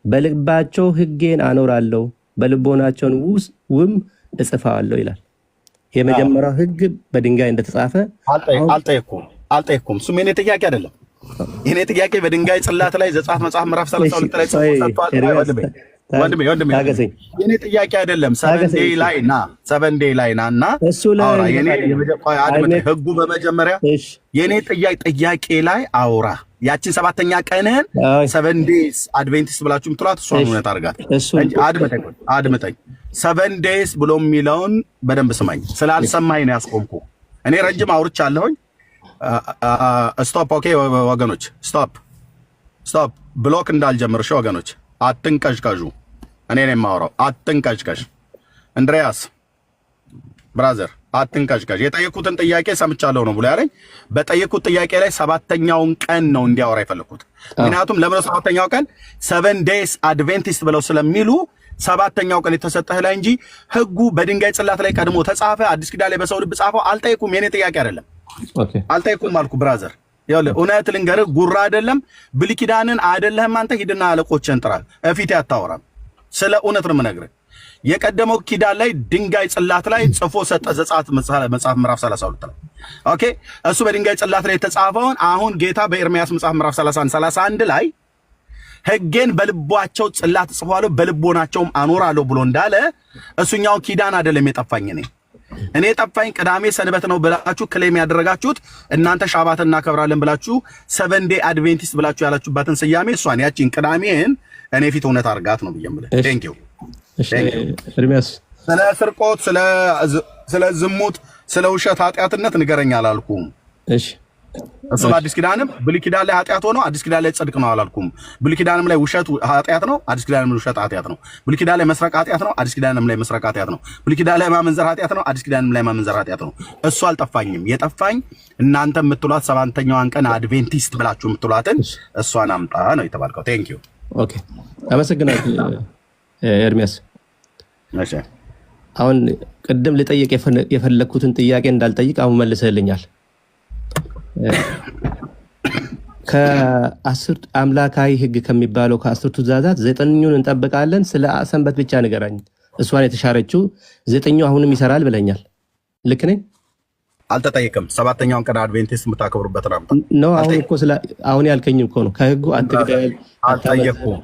በልባቸው ሕጌን አኖራለሁ በልቦናቸውን ውስጥም እጽፋለሁ ይላል። የመጀመሪያው ሕግ በድንጋይ እንደተጻፈ አልጠየኩም። እሱም የኔ ጥያቄ አይደለም። የኔ ጥያቄ በድንጋይ ጽላት ላይ ዘጸአት መጽሐፍ ምዕራፍ 32 ላይ ተጽፏል። ወንድሜ የኔ ጥያቄ አይደለም። 7 ዴይ ላይ ና እና ሕጉ በመጀመሪያ የኔ ጥያቄ ላይ አውራ። ያችን ሰባተኛ ቀንህን 7 ዴይስ አድቬንቲስት ብላችሁ የምትሏት እሷን እውነት አድርጋት። አድምጠኝ። 7 ዴይስ ብሎ የሚለውን በደንብ ስማኝ። ስላልሰማኝ ነው ያስቆምኩ። እኔ ረጅም አውርቻለሁኝ። ስቶፕ። ኦኬ ወገኖች፣ ስቶፕ። ብሎክ እንዳልጀምር እሺ ወገኖች፣ አትንቀዥቀዡ። እኔ ነኝ የማወራው፣ አትንቀዥቀዥ። እንድሪያስ ብራዘር አትንቀሽቀሽ። የጠየኩትን ጥያቄ ሰምቻለሁ ነው ብሎ ያለኝ። በጠየኩት ጥያቄ ላይ 7ኛውን ቀን ነው እንዲያወራ የፈለኩት። ምክንያቱም ለምን 7ኛው ቀን 7 days አድቬንቲስት ብለው ስለሚሉ 7ኛው ቀን የተሰጠህ ላይ እንጂ ህጉ በድንጋይ ጽላት ላይ ቀድሞ ተጻፈ፣ አዲስ ኪዳን ላይ በሰው ልብ ጻፈው አልጠየኩም። የኔ ጥያቄ አይደለም። አልጠየኩም አልኩ ብራዘር። ይኸውልህ እውነት ልንገርህ፣ ጉራ አይደለም። ብሉይ ኪዳንን አይደለህም አንተ ሂድና አለቆችህን ጥራ። እፊቴ አታወራም። ስለ እውነት ነው የምነግርህ። የቀደመው ኪዳን ላይ ድንጋይ ጽላት ላይ ጽፎ ሰጠ። ዘጸአት መጽሐፍ ምዕራፍ 32 ላይ ኦኬ። እሱ በድንጋይ ጽላት ላይ የተጻፈውን አሁን ጌታ በኤርምያስ መጽሐፍ ምዕራፍ 31 ላይ ሕጌን በልባቸው ጽላት ጽፏለሁ በልቦናቸውም አኖራለሁ ብሎ እንዳለ እሱኛው ኪዳን አይደለም የጠፋኝ። እኔ የጠፋኝ ቅዳሜ ሰንበት ነው ብላችሁ ክሌም ያደረጋችሁት እናንተ ሻባት እናከብራለን ብላችሁ 7 day አድቬንቲስት ብላችሁ ያላችሁባትን ስያሜ እሷን ያቺን ቅዳሜን እኔ ፊት እውነት አርጋት ነው ብዬምልህ። ቴንክ ዩ ኤርሚያስ ስለ ስርቆት፣ ስለ ዝሙት፣ ስለ ውሸት ኃጢአትነት ንገረኝ አላልኩም። እሺ እሱ በአዲስ ኪዳንም ብሉይ ኪዳን ላይ ኃጢአት ሆኖ አዲስ ኪዳን ላይ ጽድቅ ነው አላልኩም። ብሉይ ኪዳንም ላይ ውሸት ኃጢአት ነው፣ አዲስ ኪዳንም ላይ ውሸት ኃጢአት ነው። ብሉይ ኪዳን ላይ መስረቅ ኃጢአት ነው፣ አዲስ ኪዳንም ላይ መስረቅ ኃጢአት ነው። ብሉይ ኪዳን ላይ ማመንዘር ኃጢአት ነው፣ አዲስ ኪዳንም ላይ ማመንዘር ኃጢአት ነው። እሱ አልጠፋኝም። የጠፋኝ እናንተ የምትሏት 7ኛዋን ቀን አድቬንቲስት ብላችሁ የምትሏትን እሷን አምጣ ነው የተባልከው። ቴንክ ዩ ኦኬ፣ አመሰግናለሁ ኤርሚያስ። እሺ አሁን ቅድም ልጠይቅ የፈለኩትን ጥያቄ እንዳልጠይቅ አሁን መልሰህልኛል። ከ10 አምላካዊ ህግ ከሚባለው ከ10 ትእዛዛት 9ኙን እንጠብቃለን፣ ስለ ሰንበት ብቻ ንገረኝ። እሷን የተሻረችው 9ኙ አሁንም ይሰራል ብለኛል። ልክ ነኝ? አልተጠየቅም። 7ኛውን ቀን አድቬንቲስት የምታከብሩበት ነው። አሁን እኮ አሁን ያልከኝ እኮ ነው። ከህጉ አትግደል አልጠየቅኩም።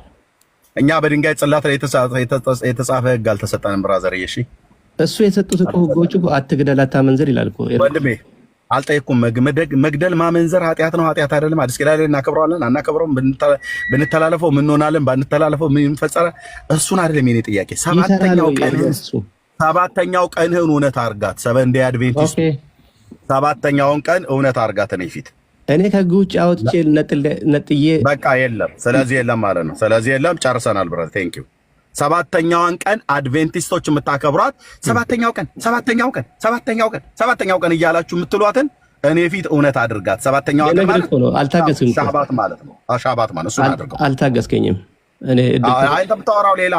እኛ በድንጋይ ጽላት ላይ የተጻፈ ህግ አልተሰጠንም ብራዘር። እሺ እሱ የሰጡት እኮ ህጎቹ አትግደል፣ አታመንዝር ይላል እኮ ወንድሜ። አልጠየቅኩም። መግደል ማመንዘር ኃጢአት ነው ኃጢአት አይደለም? አዲስ ኪዳን ላይ እናከብረዋለን አናከብረውም? ብንተላለፈው ምን እንሆናለን? ባንተላለፈው ምን እንፈጸረ? እሱን አይደለም የኔ ጥያቄ። 7ኛው ቀንህን እውነት አርጋት። 7 day አድቬንቲስት 7ኛውን ቀን እውነት አርጋት። እኔ ፊት እኔ ከህግ ውጭ አውጥቼ ነጥዬ በቃ የለም። ስለዚህ የለም ማለት ነው። ስለዚህ የለም። ጨርሰናል ብራዘር። ቴንክ ዩ 7ኛዋን ቀን አድቬንቲስቶች የምታከብሯት 7ኛው ቀን እያላችሁ የምትሏትን እኔ ፊት እውነት አድርጋት። 7ኛዋን ቀን ማለት ነው። አልታገስኩም። ሻባት ማለት ነው። ሻባት ማለት እሱን አድርገው። አልታገስከኝም። እኔ አንተ የምታወራው ሌላ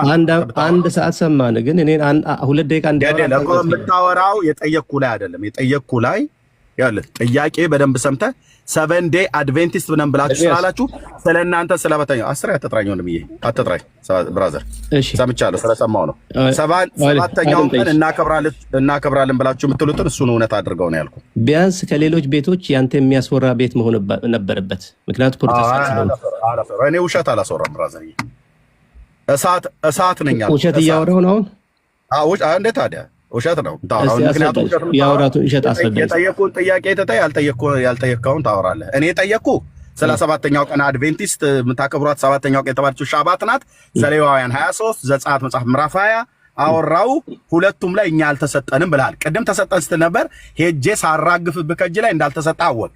አንድ ሰዓት ሰማን፣ ግን እኔ 2 ደቂቃ እንዲያወራ የምታወራው የጠየቅኩ ላይ አይደለም። የጠየቅኩ ላይ ያለ ጥያቄ በደንብ ሰምተህ 7 day አድቬንቲስት ብለን ብላችሁ ስላላችሁ ስለእናንተ ስለበተኛው 10 አትጥራኝ ወንድምዬ፣ አትጥራኝ ብራዘር። ሰምቻለሁ፣ ስለሰማው ነው። 7ኛውን ቀን እናከብራለን ብላችሁ የምትሉትን እሱን እውነት አድርገው ነው ያልኩ። ቢያንስ ከሌሎች ቤቶች ያንተ የሚያስወራ ቤት መሆን ነበረበት። ምክንያቱም ፕሮቴስታንት ስለሆነ እኔ ውሸት አላስወራም ብራዘር። እሳት ነኝ። ውሸት እያወራሁ ነው አሁን። እንዴት ታዲያ ውሸት ነው። ምክንያቱም ውሸት አስረዳኝ። የጠየቁን ጥያቄ ትተህ ያልጠየቅከውን ታወራለህ። እኔ ጠየቅኩ ስለ 7ኛው ቀን አድቬንቲስት የምታከብሯት 7ኛው ቀን የተባለችው ሻባት ናት። ዘሌዋውያን 23 ዘጸአት መጽሐፍ ምዕራፍ 20 አወራው። ሁለቱም ላይ እኛ አልተሰጠንም ብለሃል። ቅድም ተሰጠን ስትል ነበር። ሄጄ ሳራግፍብህ ከእጅ ላይ እንዳልተሰጠ አወቅ።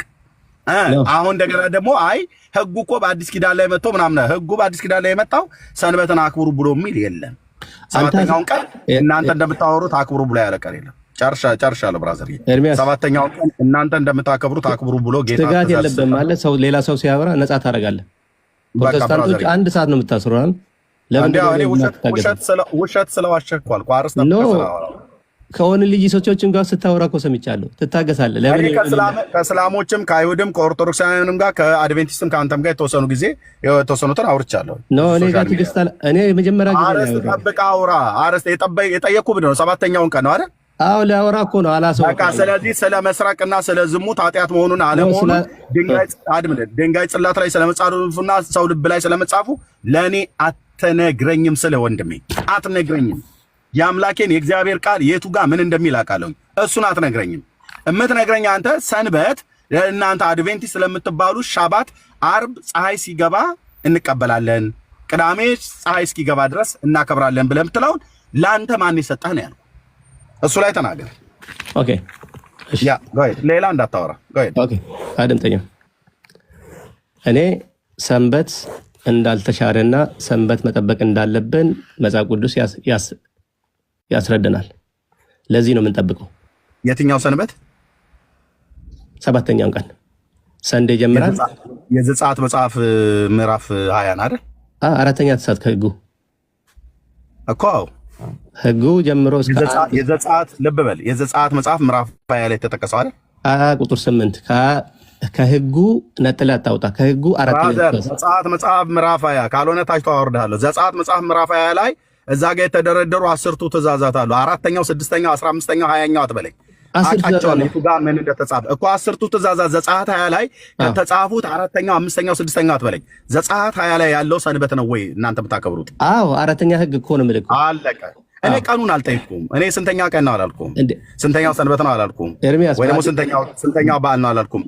አሁን እንደገና ደግሞ አይ ህጉ እኮ በአዲስ ኪዳን ላይ መጥቶ ምናምን፣ ህጉ በአዲስ ኪዳን ላይ የመጣው ሰንበትን አክብሩ ብሎ የሚል የለም። 7ኛውን ቀን እናንተ እንደምታወሩት አክብሩ ብሎ ያለ ቀን የለም። ጨርሻለሁ ብራዘር። 7ኛውን ቀን እናንተ እንደምታከብሩት አክብሩ ብሎ ጌታ ትጋት የለብህም ማለት ሰው ሌላ ሰው ሲያወራ ነፃ ታደርጋለህ። ፕሮቴስታንቶች አንድ ሰዓት ነው የምታስሩን። ውሸት ስለዋሸህ እኮ አልኩህ። አርስተ ከሆነ ልጅ ሰዎችን ጋር ስታወራ እኮ ሰምቻለሁ። ትታገሳለህ። ለምን ከእስላሞችም ከአይሁድም ከኦርቶዶክሳውያንም ጋር ከአድቬንቲስትም ከአንተም ጋር የተወሰኑትን አውርቻለሁ። እኔ ጋር ትግስት አለ። እኔ መጀመሪያ ጊዜ አረስት ጠብቅ አውራ። አረስት የጠየኩህ ብለህ ነው 7ኛውን ቀን ነው አይደል? አዎ ሊያወራ እኮ ነው አላሰው። በቃ ስለዚህ ስለ መስራቅና ስለ ዝሙት ኃጢአት መሆኑን አለመሆኑን ድንጋይ ጽላት ላይ ስለመጻፉና ሰው ልብ ላይ ስለመጻፉ ለእኔ አትነግረኝም። ስለ ወንድሜ አትነግረኝም። የአምላኬን የእግዚአብሔር ቃል የቱ ጋር ምን እንደሚል አውቃለሁ። እሱን አትነግረኝም። የምትነግረኝ አንተ ሰንበት እናንተ አድቬንቲስት ስለምትባሉ ሻባት አርብ ፀሐይ ሲገባ እንቀበላለን፣ ቅዳሜ ፀሐይ እስኪገባ ድረስ እናከብራለን ብለህ የምትለውን ለአንተ ማን የሰጠህ ነው ያልኩህ። እሱ ላይ ተናገር። ኦኬ ያ ሌላ እንዳታወራ። ኦኬ አድምጠኛ። እኔ ሰንበት እንዳልተሻረና ሰንበት መጠበቅ እንዳለብን መጽሐፍ ቅዱስ ያስረዳናል። ለዚህ ነው የምንጠብቀው። የትኛው ሰንበት? ሰባተኛውን ቀን ሰንዴ ጀምራል። የዘጸአት መጽሐፍ ምዕራፍ 20 አይደል? አራተኛ ተሳት ከህጉ እኮ ህጉ ጀምሮ የዘጸአት ልብ በል የዘጸአት መጽሐፍ ምዕራፍ 20 ላይ ተጠቀሰው አይደል? ቁጥር 8 ከህጉ ነጥላ አታውጣ። ከህጉ ዘጸአት መጽሐፍ ምዕራፍ 20 ካልሆነ ታች ተዋርዳለሁ። ዘጸአት መጽሐፍ ምዕራፍ 20 ላይ እዛ ጋር የተደረደሩ 10ቱ ትእዛዛት አሉ። 4ኛው፣ 6ኛው፣ 15ኛው፣ 20ኛው አትበለኝ። አቃቸዋለሁ የቱ ጋር ምን እንደተጻፈ እኮ 10ቱ ትእዛዛት ዘጸአት 20 ላይ ከተጻፉት 4ኛው፣ 5ኛው፣ 6ኛው አትበለኝ። ዘጸአት 20 ላይ ያለው ሰንበት ነው ወይ እናንተ የምታከብሩት? አዎ አራተኛ ህግ እኮ ነው የምልህ። አለቀ። እኔ ቀኑን አልጠይኩም። እኔ ስንተኛ ቀን ነው አላልኩም። ስንተኛው ሰንበት ነው አላልኩም። ወይ ደግሞ ስንተኛው በዓል ነው አላልኩም።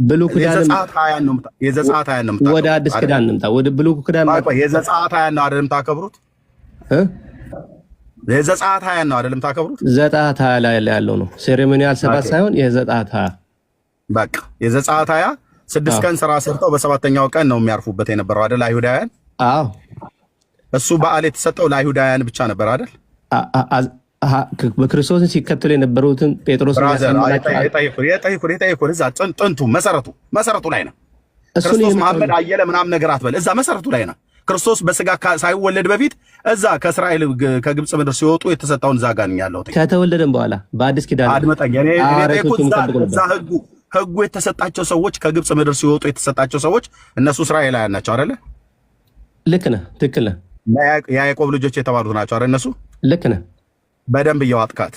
የዘጸአት 20 ነው የምታከብሩት። ወደ አዲስ ኪዳን እንምጣ። ወደ ብሉይ ኪዳን የዘጸአት 20 ነው አይደል የምታከብሩት? የዘጸአት 20 ነው አይደል የምታከብሩት? ዘጸአት 20 ላይ ያለው ነው ሴሬሞኒያል ሰባት ሳይሆን የዘጸአት 20 በቃ የዘጸአት 20 6 ቀን ስራ ሰርተው በሰባተኛው ቀን ነው የሚያርፉበት የነበረው አይደል አይሁዳውያን? አዎ እሱ በዓል የተሰጠው ለአይሁዳውያን ብቻ ነበር አይደል? በክርስቶስን ሲከተሉ የነበሩትን ጴጥሮስ የጠይቁን እዛ ጥንቱ መሰረቱ ላይ ነው። ክርስቶስ መሐመድ አየለ ምናምን ነገር አትበል። እዛ መሰረቱ ላይ ነው። ክርስቶስ በስጋ ሳይወለድ በፊት እዛ ከእስራኤል ከግብፅ ምድር ሲወጡ የተሰጠውን እዛ ጋር ያለው ከተወለደም በኋላ በአዲስ ኪዳን አድመጠኝ። እዛ ህጉ የተሰጣቸው ሰዎች ከግብፅ ምድር ሲወጡ የተሰጣቸው ሰዎች እነሱ እስራኤላውያን ናቸው አይደለ? ልክ ነህ፣ ትክክል ነህ። የያዕቆብ ልጆች የተባሉት ናቸው አይደል? እነሱ ልክ ነህ። በደንብ እያዋጥካት